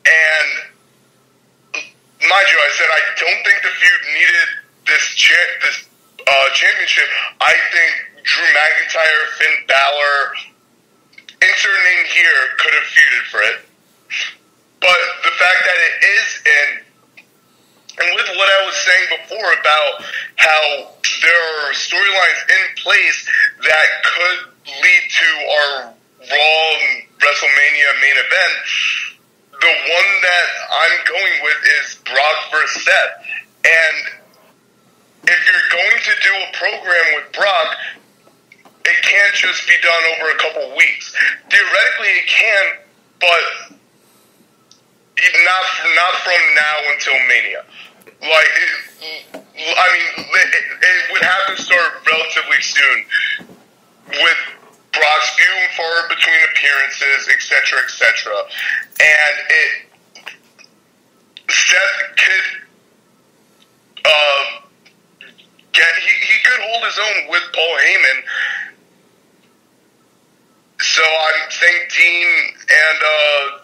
And mind you, I said I don't think the feud needed this championship. I think Drew McIntyre, Finn Balor, insert name here, could have feuded for it. But the fact that it is in, and with what I was saying before about how there are storylines in place that could lead to our Raw WrestleMania main event, the one that I'm going with is Brock versus Seth. And if you're going to do a program with Brock, it can't just be done over a couple weeks. Theoretically, it can, but not from now until Mania. It would have to start relatively soon with Brock's few and far between appearances, etc., etc. And Seth could he could hold his own with Paul Heyman. So I'm saying Dean, and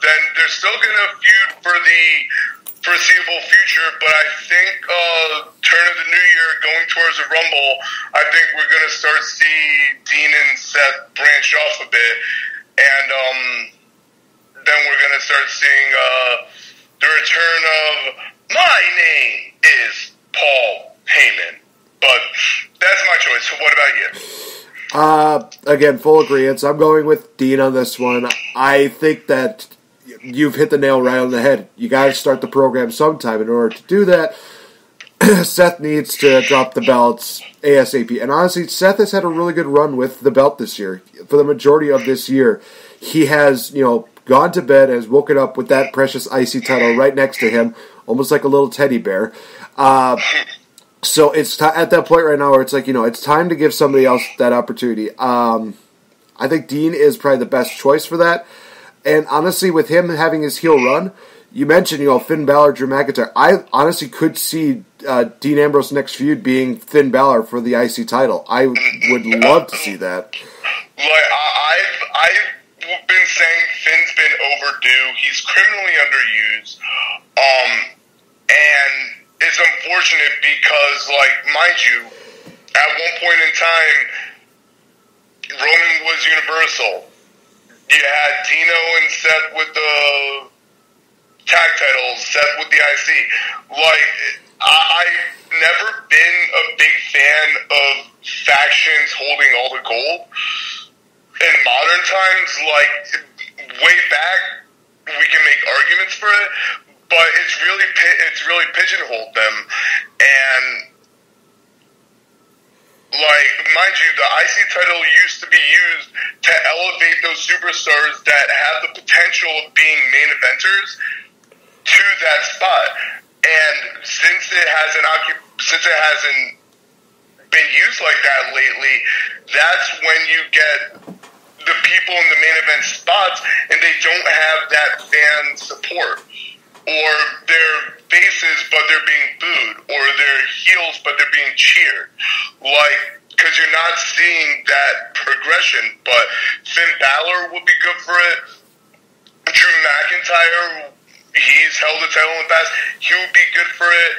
then they're still going to feud for the foreseeable future, but I think turn of the new year, going towards the Rumble, I think we're going to start see Dean and Seth branch off a bit, and then we're going to start seeing the return of my name is Paul Heyman. But that's my choice. So what about you? Again, full agreement. I'm going with Dean on this one. I think that you've hit the nail right on the head. You got to start the program sometime. In order to do that, Seth needs to drop the belts ASAP. And honestly, Seth has had a really good run with the belt this year. For the majority of this year, he has, gone to bed, has woken up with that precious IC title right next to him, almost like a little teddy bear. So it's at that point right now where it's like, it's time to give somebody else that opportunity. I think Dean is probably the best choice for that. And honestly, with him having his heel run, you mentioned, Finn Balor, Drew McIntyre. I honestly could see Dean Ambrose's next feud being Finn Balor for the IC title. I would love to see that. I've been saying Finn's been overdue. He's criminally underused. And it's unfortunate because, mind you, at one point in time, Roman was Universal. You had Dino and Seth with the tag titles, Seth with the IC. I've never been a big fan of factions holding all the gold. In modern times, way back, we can make arguments for it. But it's really pigeonholed them, and mind you, the IC title used to be used to elevate those superstars that have the potential of being main eventers to that spot. And since it hasn't been used like that lately, that's when you get the people in the main event spots, and they don't have that fan support. Or they're faces, but they're being booed. Or they're heels, but they're being cheered. Because you're not seeing that progression. But Finn Balor would be good for it. Drew McIntyre, he's held the title in the past. He would be good for it.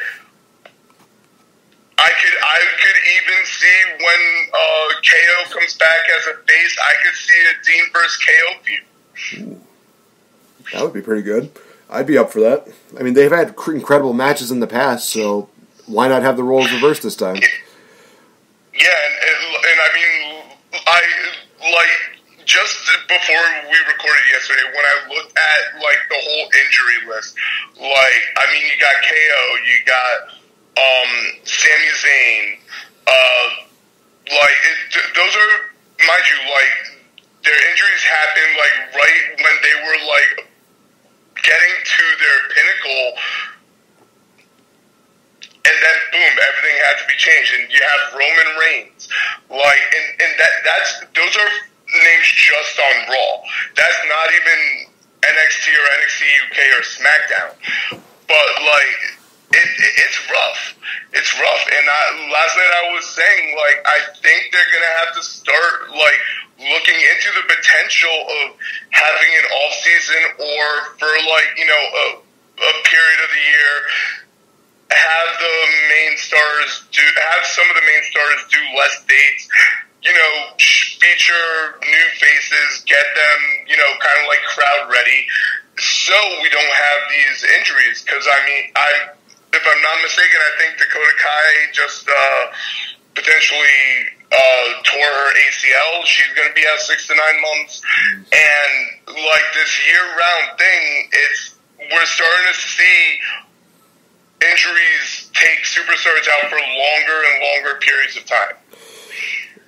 I could even see when KO comes back as a face, I could see a Dean versus KO feud. That would be pretty good. I'd be up for that. I mean, they've had incredible matches in the past, so why not have the roles reversed this time? Yeah, and I mean, just before we recorded yesterday, when I looked at, the whole injury list, you got KO, you got Sami Zayn, those are, mind you, their injuries happened, right when they were, getting to their pinnacle, and then boom, everything had to be changed. And you have Roman Reigns, and those are names just on Raw. That's not even NXT or NXT UK or SmackDown. But it's rough. It's rough. And last night I was saying I think they're gonna have to start looking into the potential of having an off season, or for a period of the year, have some of the main stars do less dates, feature new faces, get them, kind of crowd ready, so we don't have these injuries. Because if I'm not mistaken, I think Dakota Kai just potentially tore her ACL. She's going to be out 6 to 9 months. And this year-round thing, we're starting to see injuries take superstars out for longer and longer periods of time.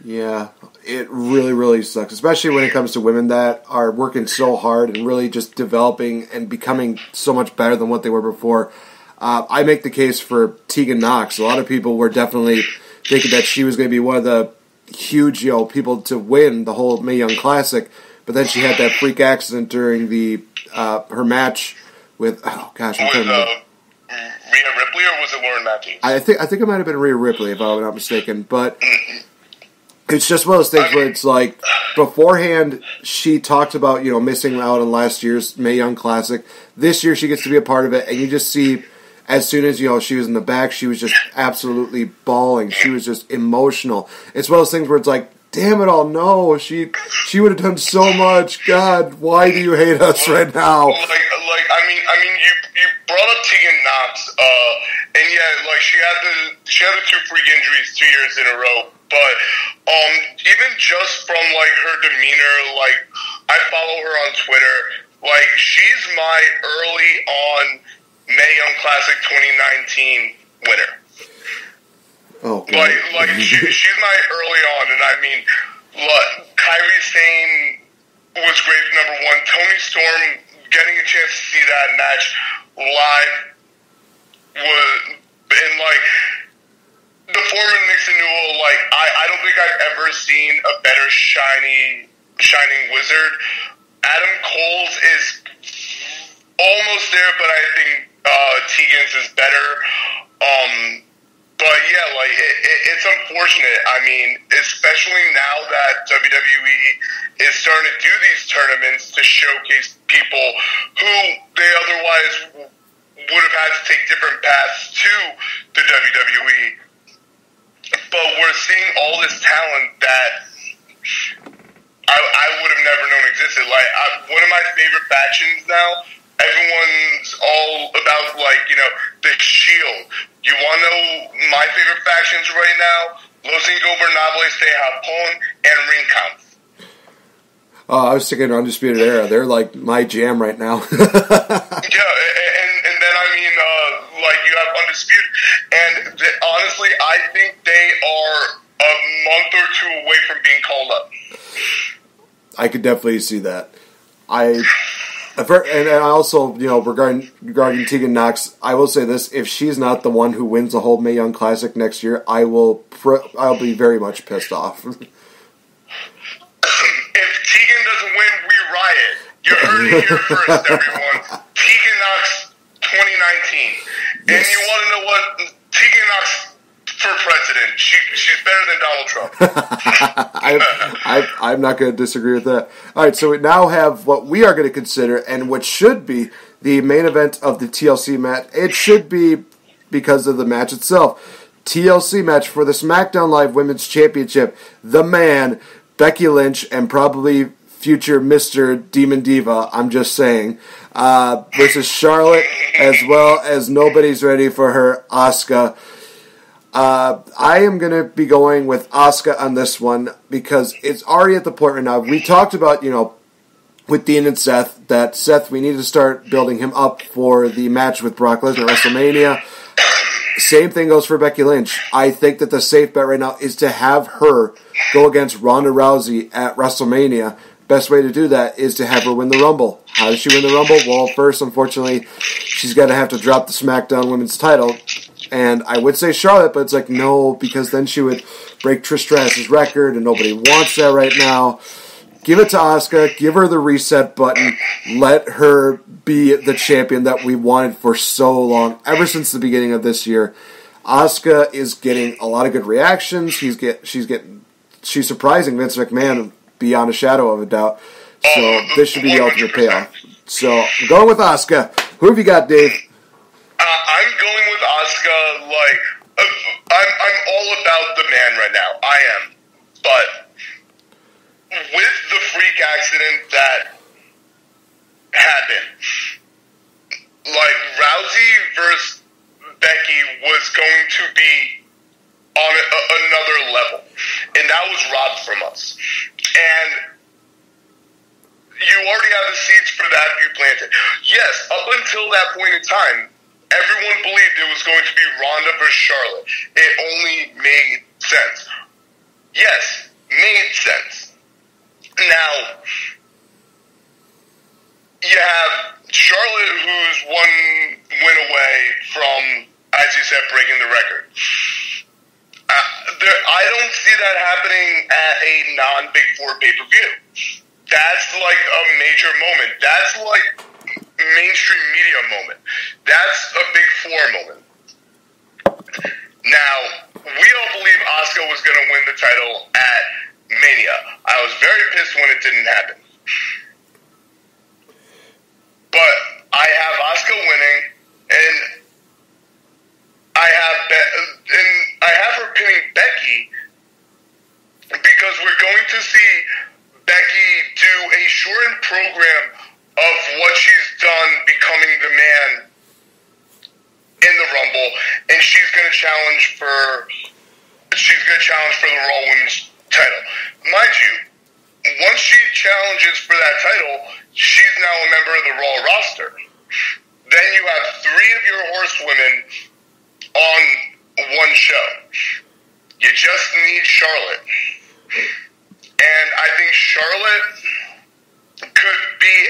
Yeah, it really, really sucks, especially when it comes to women that are working so hard and really just developing and becoming so much better than what they were before. I make the case for Tegan Nox. A lot of people were definitely thinking that she was going to be one of the huge, people to win the whole Mae Young Classic. But then she had that freak accident during the her match with I'm trying to remember. Rhea Ripley, or was it Lauren Matthews? I think it might have been Rhea Ripley, if I'm not mistaken. But it's just one of those things where it's like, beforehand, she talked about, missing out on last year's Mae Young Classic. This year, she gets to be a part of it, and you just see, as soon as, she was in the back, she was just absolutely bawling. She was just emotional. It's one of those things where it's like, damn it all, no, she would have done so much. God, why do you hate us right now? I mean, you brought up Tegan Knox, and yeah, she had the two freak injuries 2 years in a row. But even just from her demeanor, I follow her on Twitter. She's my early on Mae Young Classic 2019 winner. Oh, God. She's my early on, and I mean, look, Kairi Sane was great. Number one, Toni Storm getting a chance to see that match live was, and the former Nixon Newell, I don't think I've ever seen a better shining wizard. Adam Cole's is almost there, but I think Tegan's is better. But yeah, it's unfortunate. I mean, especially now that WWE is starting to do these tournaments to showcase people who they otherwise would have had to take different paths to the WWE. But we're seeing all this talent that I would have never known existed. One of my favorite factions now, everyone's all about, the Shield. You want to know my favorite factions right now? Los Ingobernables de Japón and Ring Kampf. I was thinking Undisputed Era. They're my jam right now. Yeah, and then I mean, you have Undisputed. And honestly, I think they are a month or two away from being called up. I could definitely see that. And I also, regarding Tegan Knox, I will say this: if she's not the one who wins the whole Mae Young Classic next year, I'll be very much pissed off. If Tegan doesn't win, we riot. You heard it here first, everyone. Tegan Knox 2019. Yes. And you want to know what? Tegan Knox for president. She's better than Donald Trump. I'm not going to disagree with that. All right, so we now have what we are going to consider and what should be the main event of the TLC match. It should be because of the match itself. TLC match for the SmackDown Live Women's Championship. The man, Becky Lynch, and probably future Mr. Demon Diva, I'm just saying, versus Charlotte, as well as nobody's ready for her, Asuka. I am going to be going with Asuka on this one because it's already at the point right now. We talked about, with Dean and Seth, that Seth, we need to start building him up for the match with Brock Lesnar at WrestleMania. Same thing goes for Becky Lynch. I think that the safe bet right now is to have her go against Ronda Rousey at WrestleMania. Best way to do that is to have her win the Rumble. How does she win the Rumble? Well, first, unfortunately, she's going to have to drop the SmackDown Women's title. And I would say Charlotte, but it's no, because then she would break Trish Stratus' record, and nobody wants that right now. Give it to Asuka. Give her the reset button. Let her be the champion that we wanted for so long, ever since the beginning of this year. Asuka is getting a lot of good reactions. She's surprising Vince McMahon beyond a shadow of a doubt. So this should be the ultimate payoff. So I'm going with Asuka. Who have you got, Dave? I'm going with Asuka. I'm all about the man right now. I am. But with the freak accident that happened, Rousey versus Becky was going to be on another level. And that was robbed from us. And you already have the seeds for that you planted. Yes, up until that point in time, everyone believed it was going to be Ronda versus Charlotte. It only made sense. Yes, made sense. Now, you have Charlotte, who's one win away from, as you said, breaking the record. I don't see that happening at a non-Big Four pay-per-view. That's like a major moment. That's like mainstream media moment. That's a Big Four moment. Now, we all believe Asuka was going to win the title at Mania. I was very pissed when it didn't happen. But I have Asuka winning, and I have her pinning Becky because we're going to see Becky do a shortened program of what she's done becoming the man in the Rumble, and she's going to challenge for the Raw Women's title. Mind you, once she challenges for that title, she's now a member of the Raw roster. Then you have 3 of your horsewomen on one show. You just need Charlotte. And I think Charlotte could be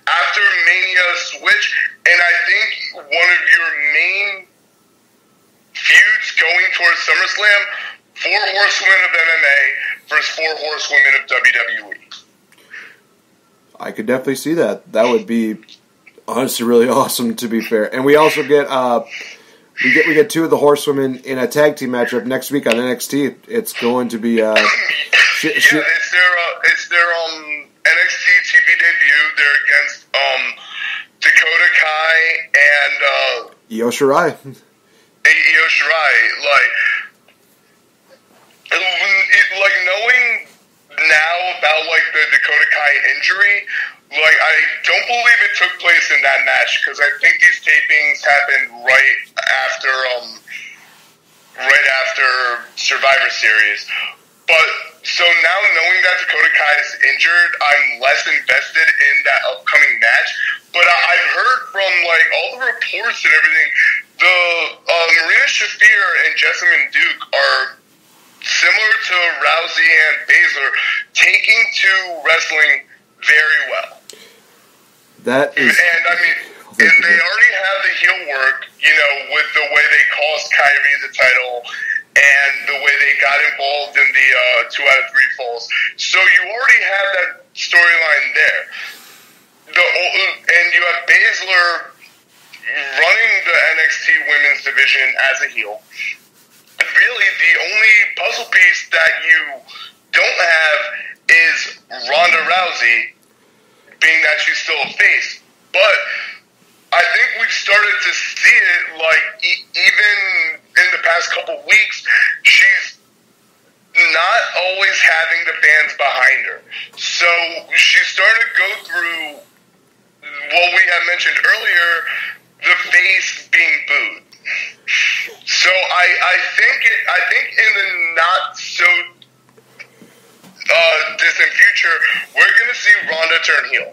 after Mania switch, and I think one of your main feuds going towards SummerSlam, 4 horsewomen of MMA versus 4 horsewomen of WWE. I could definitely see that. That would be honestly really awesome, to be fair. And we also get we get 2 of the horsewomen in a tag team matchup next week on NXT. It's going to be it's their NXT TV debut. They're against Dakota Kai and Io Shirai. Io Shirai, like knowing now about like the Dakota Kai injury, like I don't believe it took place in that match because I think these tapings happened right after Survivor Series. But so now knowing that Dakota Kai is injured, I'm less invested in that upcoming match. But I've heard from like all the reports and everything, the Marina Shafir and Jessamine Duke are similar to Rousey and Baszler, taking to wrestling very well. That is, and I mean, and they already have the heel work, with the way they cost Kyrie the title and the way they got involved in the 2 out of 3 falls. So you already have that storyline there. And you have Baszler running the NXT Women's Division as a heel. Really, the only puzzle piece that you don't have is Ronda Rousey, being that she's still a face. But I think we've started to see it, like, even in the past couple weeks, she's not always having the fans behind her. So she's starting to go through what we had mentioned earlier, the face being booed. So I think in the not so distant future, we're going to see Ronda turn heel.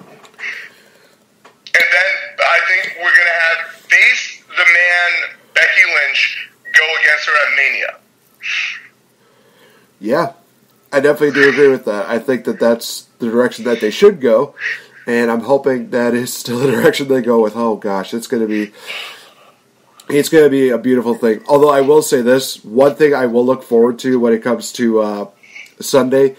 And then I think we're going to have face the man Becky Lynch go against her at Mania. Yeah, I definitely do agree with that. I think that that's the direction that they should go, and I'm hoping that is still the direction they go with. Oh gosh, it's going to be a beautiful thing. Although I will say this, one thing I will look forward to when it comes to Sunday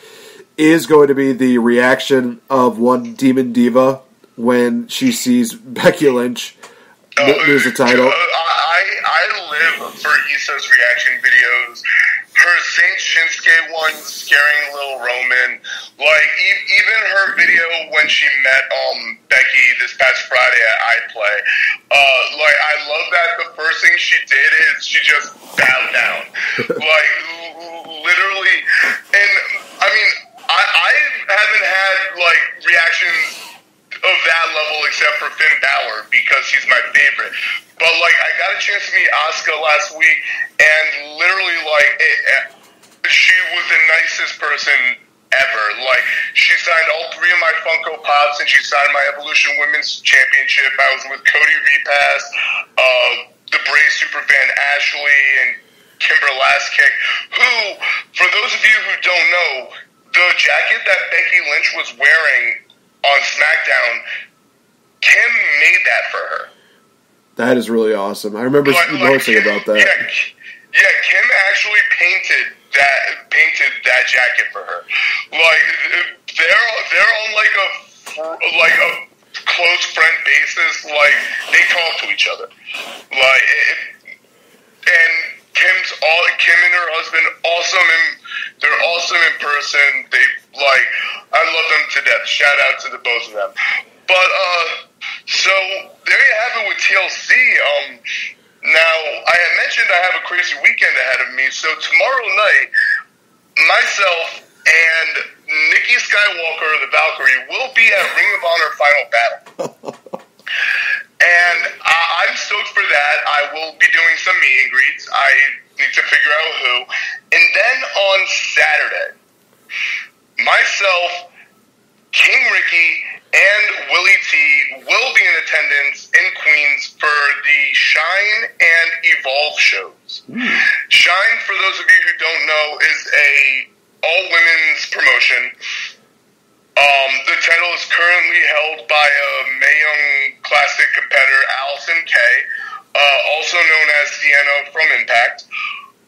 is going to be the reaction of one Demon Diva when she sees Becky Lynch lose the title. I live for Issa's reaction videos. Her Saint Shinsuke one scaring little Roman. Like, even her video when she met Becky this past Friday at iPlay. Like, I love that the first thing she did is she just bowed down. Like, literally. And, I mean, I haven't had, like, reactions of that level except for Finn Balor because he's my favorite. But, like, I got a chance to meet Asuka last week, and literally, like, she was the nicest person ever. Like, she signed all 3 of my Funko Pops, and she signed my Evolution Women's Championship. I was with Cody Repass, the Bray superfan Ashley, and Kimber Lastkick, who, for those of you who don't know, the jacket that Becky Lynch was wearing on SmackDown, Kim made that for her. That is really awesome. I remember you posting about that. Yeah, Kim actually painted that jacket for her. Like they're on like a close friend basis. Like they talk to each other. Like and Kim and her husband they're awesome in person. They I love them to death. Shout out to the both of them. But so there you have it with TLC. Now I had mentioned I have a crazy weekend ahead of me. So tomorrow night, myself and Nikki Skywalker, the Valkyrie, will be at Ring of Honor Final Battle. And I'm stoked for that. I will be doing some meet and greets. I need to figure out who. And then on Saturday, myself, King Ricky, and Willie T will be in attendance in Queens for the Shine and Evolve shows. Shine, for those of you who don't know, is a all-women's promotion. The title is currently held by a Mae Young Classic competitor, Allison Kay, also known as Sienna from Impact.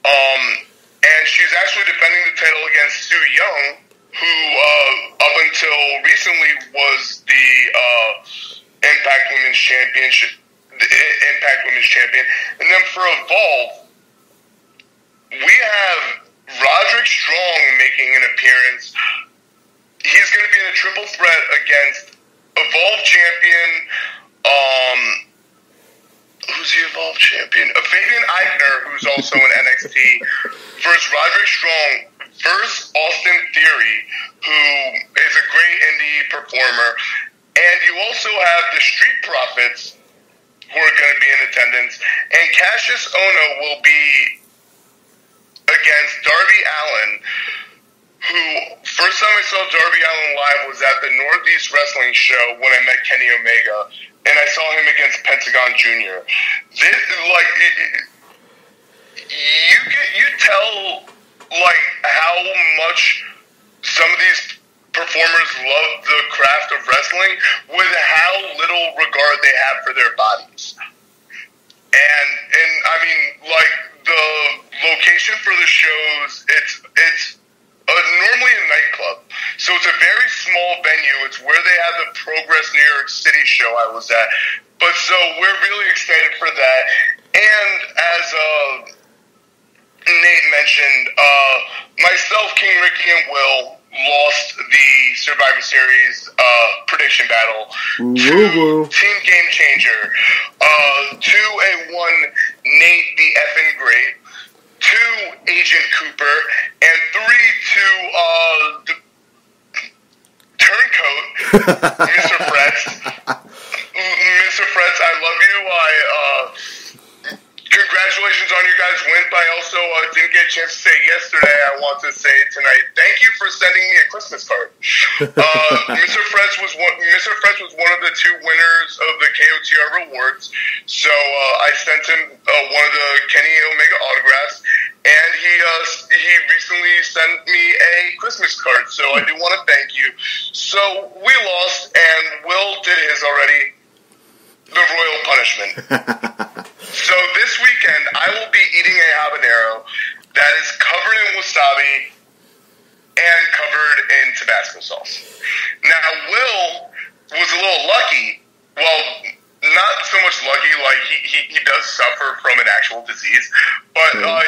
And she's actually defending the title against Sue Young, who up until recently was the Impact Women's Championship, the Impact Women's Champion. And then for Evolve, we have Roderick Strong making an appearance. He's going to be in a triple threat against Evolve Champion, who's the Evolve Champion? Fabian Eichner, who's also in NXT, versus Roderick Strong, versus Austin Theory, who is a great indie performer. And you also have the Street Profits, who are going to be in attendance. And Cassius Ohno will be against Darby Allin, who, first time I saw Darby Allin live was at the Northeast Wrestling Show when I met Kenny Omega, and I saw him against Pentagon Jr. You tell, how much some of these performers love the craft of wrestling with how little regard they have for their bodies. And I mean, the location for the shows, it's normally a nightclub. So it's a very small venue. It's where they had the Progress New York City show I was at. But so we're really excited for that. And as Nate mentioned, myself, King Ricky, and Will lost the Survivor Series prediction battle to Team Game Changer, 2-1 Nate the effing great, 2 Agent Cooper, and 3 to the turncoat, Mr. Fretz. Mr. Fretz, I love you. Congratulations on your guys' win, but I also didn't get a chance to say yesterday. I want to say tonight, thank you for sending me a Christmas card. Mr. Fretz was one of the 2 winners of the KOTR rewards, so I sent him one of the Kenny Omega autographs, and he recently sent me a Christmas card, so I do want to thank you. So we lost, and Will did his already, the royal punishment. So this weekend, I will be eating a habanero that is covered in wasabi and covered in Tabasco sauce. Now, Will was a little lucky. Well, not so much lucky, he does suffer from an actual disease, but so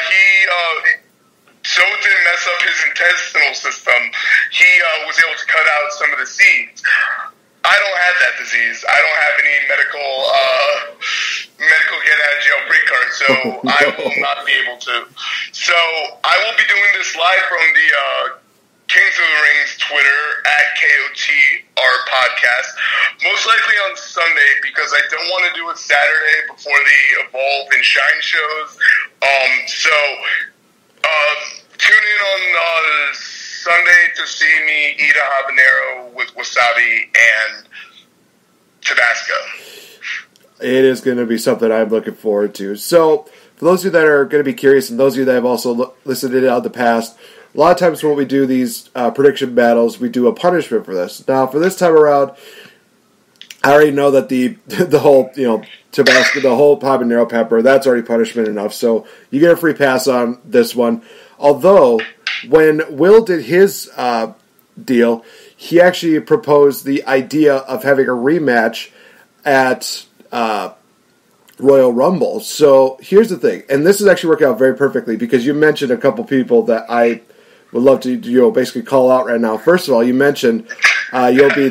it didn't mess up his intestinal system, he was able to cut out some of the seeds. I don't have that disease. I don't have any medical get out of jail free card, so I will not be able to. So I will be doing this live from the Kings of the Rings Twitter at KOTR podcast, most likely on Sunday, because I don't want to do it Saturday before the Evolve and Shine shows. Tune in on Sunday to see me eat a habanero with wasabi and Tabasco. It is going to be something I'm looking forward to. So, for those of you that are going to be curious, and those of you that have also listened to it out in the past, a lot of times when we do these prediction battles, we do a punishment for this. Now, for this time around, I already know that the whole Tabasco, the whole habanero pepper, that's already punishment enough. So you get a free pass on this one. Although, when Will did his deal, he actually proposed the idea of having a rematch at Royal Rumble. So here's the thing, and this is actually working out very perfectly because you mentioned a couple people that I would love to basically call out right now. First of all, you mentioned you'll be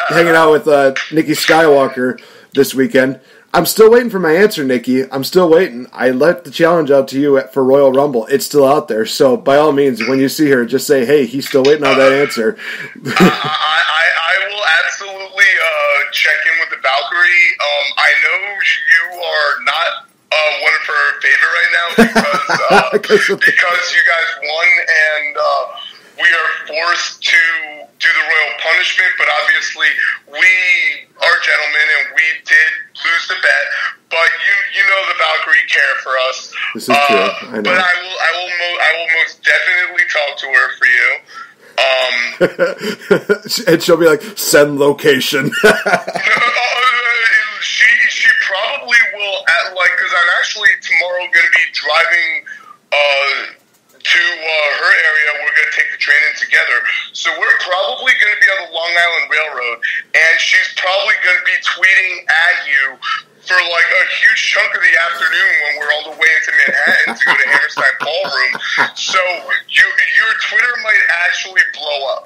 hanging out with Nikki Skywalker this weekend. I'm still waiting for my answer, Nikki. I'm still waiting. I let the challenge out to you for Royal Rumble. It's still out there. So by all means, when you see her, just say, "Hey, he's still waiting on that answer." I will absolutely check in with the Valkyrie. I know you are not one of her favorite right now because you guys won and we are forced to do the royal punishment, but obviously we are gentlemen and we did lose the bet. But you know the Valkyrie care for us. This is true. I know. But I will most definitely talk to her for you. And she'll be like, "Send location." She probably will because I'm actually tomorrow going to be driving to her area. We're going to take the train in together. So we're probably going to be on the Long Island Railroad, and she's probably going to be tweeting at you for a huge chunk of the afternoon when we're all the way into Manhattan to go to Hammerstein Ballroom. So your Twitter might actually blow up.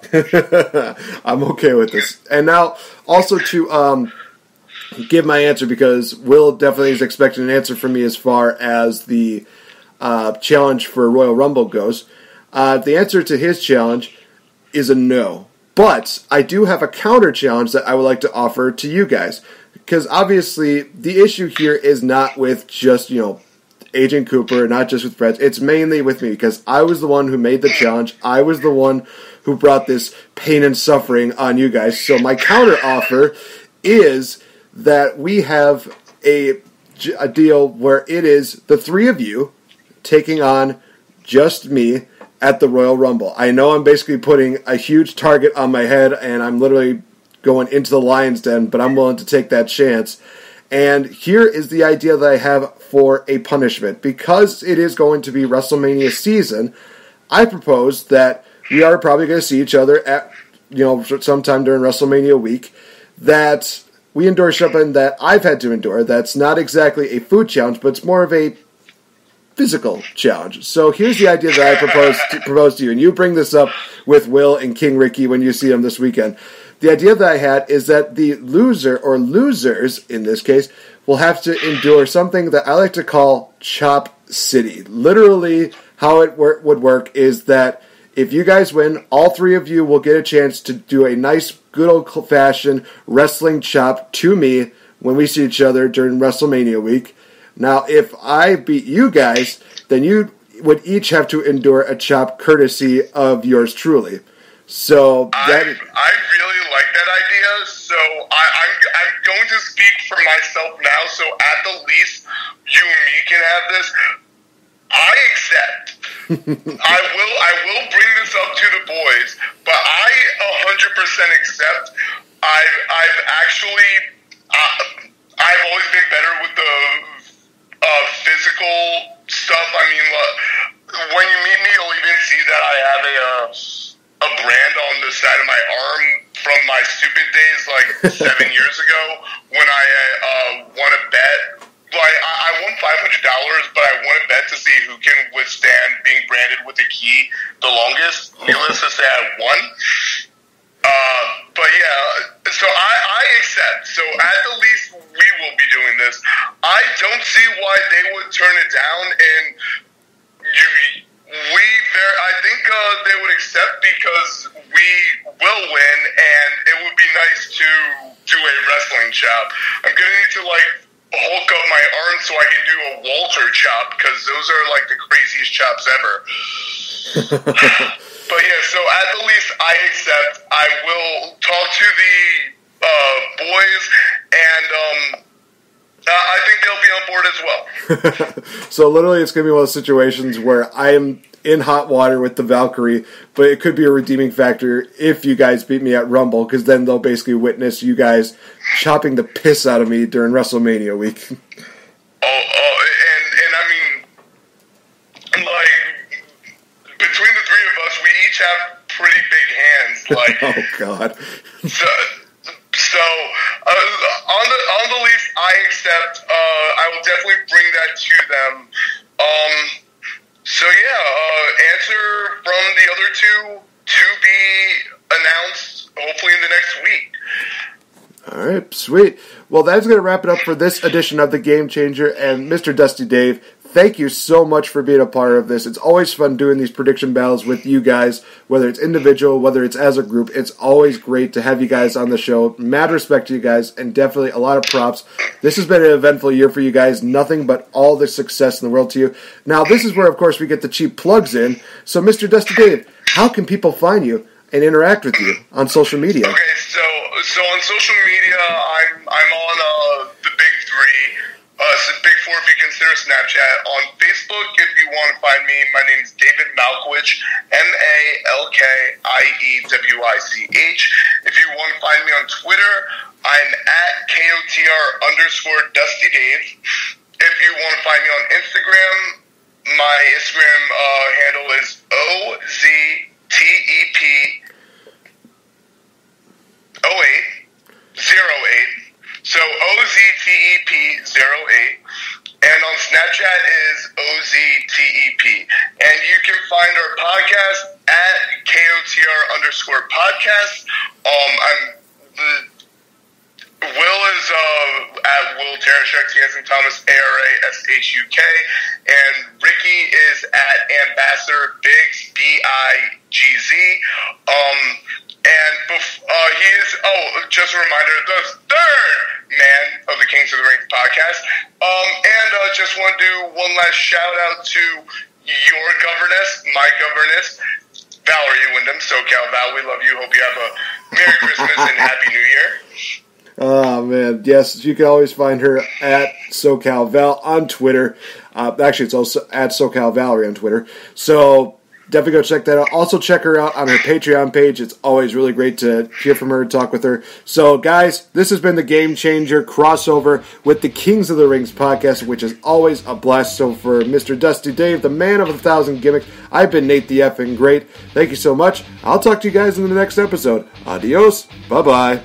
I'm okay with this. And now, also to give my answer, because Will definitely is expecting an answer from me as far as the challenge for Royal Rumble goes. The answer to his challenge is a no. But I do have a counter challenge that I would like to offer to you guys. Because obviously the issue here is not with just, Agent Cooper, not just with friends. It's mainly with me because I was the one who made the challenge. I was the one who brought this pain and suffering on you guys. So my counter offer is that we have a deal where it is the three of you taking on just me at the Royal Rumble. I know I'm basically putting a huge target on my head and I'm literally going into the lion's den, but I'm willing to take that chance. And here is the idea that I have for a punishment. Because it is going to be WrestleMania season, I propose that we are probably going to see each other at, sometime during WrestleMania week, that we endure something that I've had to endure that's not exactly a food challenge, but it's more of a physical challenge. So here's the idea that I propose to you, and you bring this up with Will and King Ricky when you see them this weekend. The idea that I had is that the loser, or losers in this case, will have to endure something that I like to call Chop City. Literally, how it would work is that if you guys win, all three of you will get a chance to do a nice, good old-fashioned wrestling chop to me when we see each other during WrestleMania week. Now, if I beat you guys, then you would each have to endure a chop courtesy of yours truly. So I really like that idea. So I'm going to speak for myself now. So at the least, you and me can have this. I accept. I will bring this up to the boys, but I 100% accept. I've always been better with the physical stuff. I mean, when you meet me, you'll even see that I have a brand on the side of my arm from my stupid days 7 years ago when I won a bet. I won $500, but I won a bet to see who can withstand being branded with a key the longest. Needless to say, I won. But yeah, so I accept. So at the least, we will be doing this. I don't see why they would turn it down, and I think they would accept because we will win, and it would be nice to do a wrestling chop. I'm gonna need to Hulk up my arm so I can do a Walter chop because those are the craziest chops ever. But yeah, so at the least I accept. I will talk to the boys, and I think they'll be on board as well. So literally, it's going to be one of those situations where I am in hot water with the Valkyrie, but it could be a redeeming factor if you guys beat me at Rumble, because then they'll basically witness you guys chopping the piss out of me during WrestleMania week. And I mean, like, between the three of us, we each have pretty big hands. Like, oh God. So on the least, I accept. I will definitely bring that to them. So yeah, answer from the other two to be announced, hopefully in the next week. All right, sweet. Well, that's going to wrap it up for this edition of The Game Changer. And Mr. Dusty Dave, thank you so much for being a part of this. It's always fun doing these prediction battles with you guys, whether it's individual, whether it's as a group. It's always great to have you guys on the show. Mad respect to you guys, and definitely a lot of props. This has been an eventful year for you guys. Nothing but all the success in the world to you. Now, this is where, of course, we get the cheap plugs in. So, Mr. Dusty Dave, how can people find you and interact with you on social media? Okay, so on social media, I'm on the big three. So big four if you consider Snapchat. On Facebook, if you want to find me, my name is David Malkiewicz, Malkiewich. If you want to find me on Twitter, I'm at KOTR_DustyDave. If you want to find me on Instagram, my Instagram handle is OZTEP08. So OZTEP08. And on Snapchat is OZTEP. And you can find our podcast at KOTR_podcast. Will is at Will Tarashuk, T.S. Thomas, ARASHUK. And Ricky is at Ambassador Biggs, BIGZ. And he is, just a reminder, the third man of the Kings of the Ring podcast. And just want to do one last shout out to your governess, my governess, Valerie Wyndham, SoCal Val. We love you. Hope you have a Merry Christmas and Happy New Year. Oh, man. Yes, you can always find her at SoCal Val on Twitter. Actually, it's also at SoCal Valerie on Twitter. So definitely go check that out. Also check her out on her Patreon page. It's always really great to hear from her and talk with her. So, guys, this has been the Game Changer crossover with the Kings of the Rings podcast, which is always a blast. So for Mr. Dusty Dave, the man of 1,000 gimmicks, I've been Nate the Effing Great. Thank you so much. I'll talk to you guys in the next episode. Adios. Bye-bye.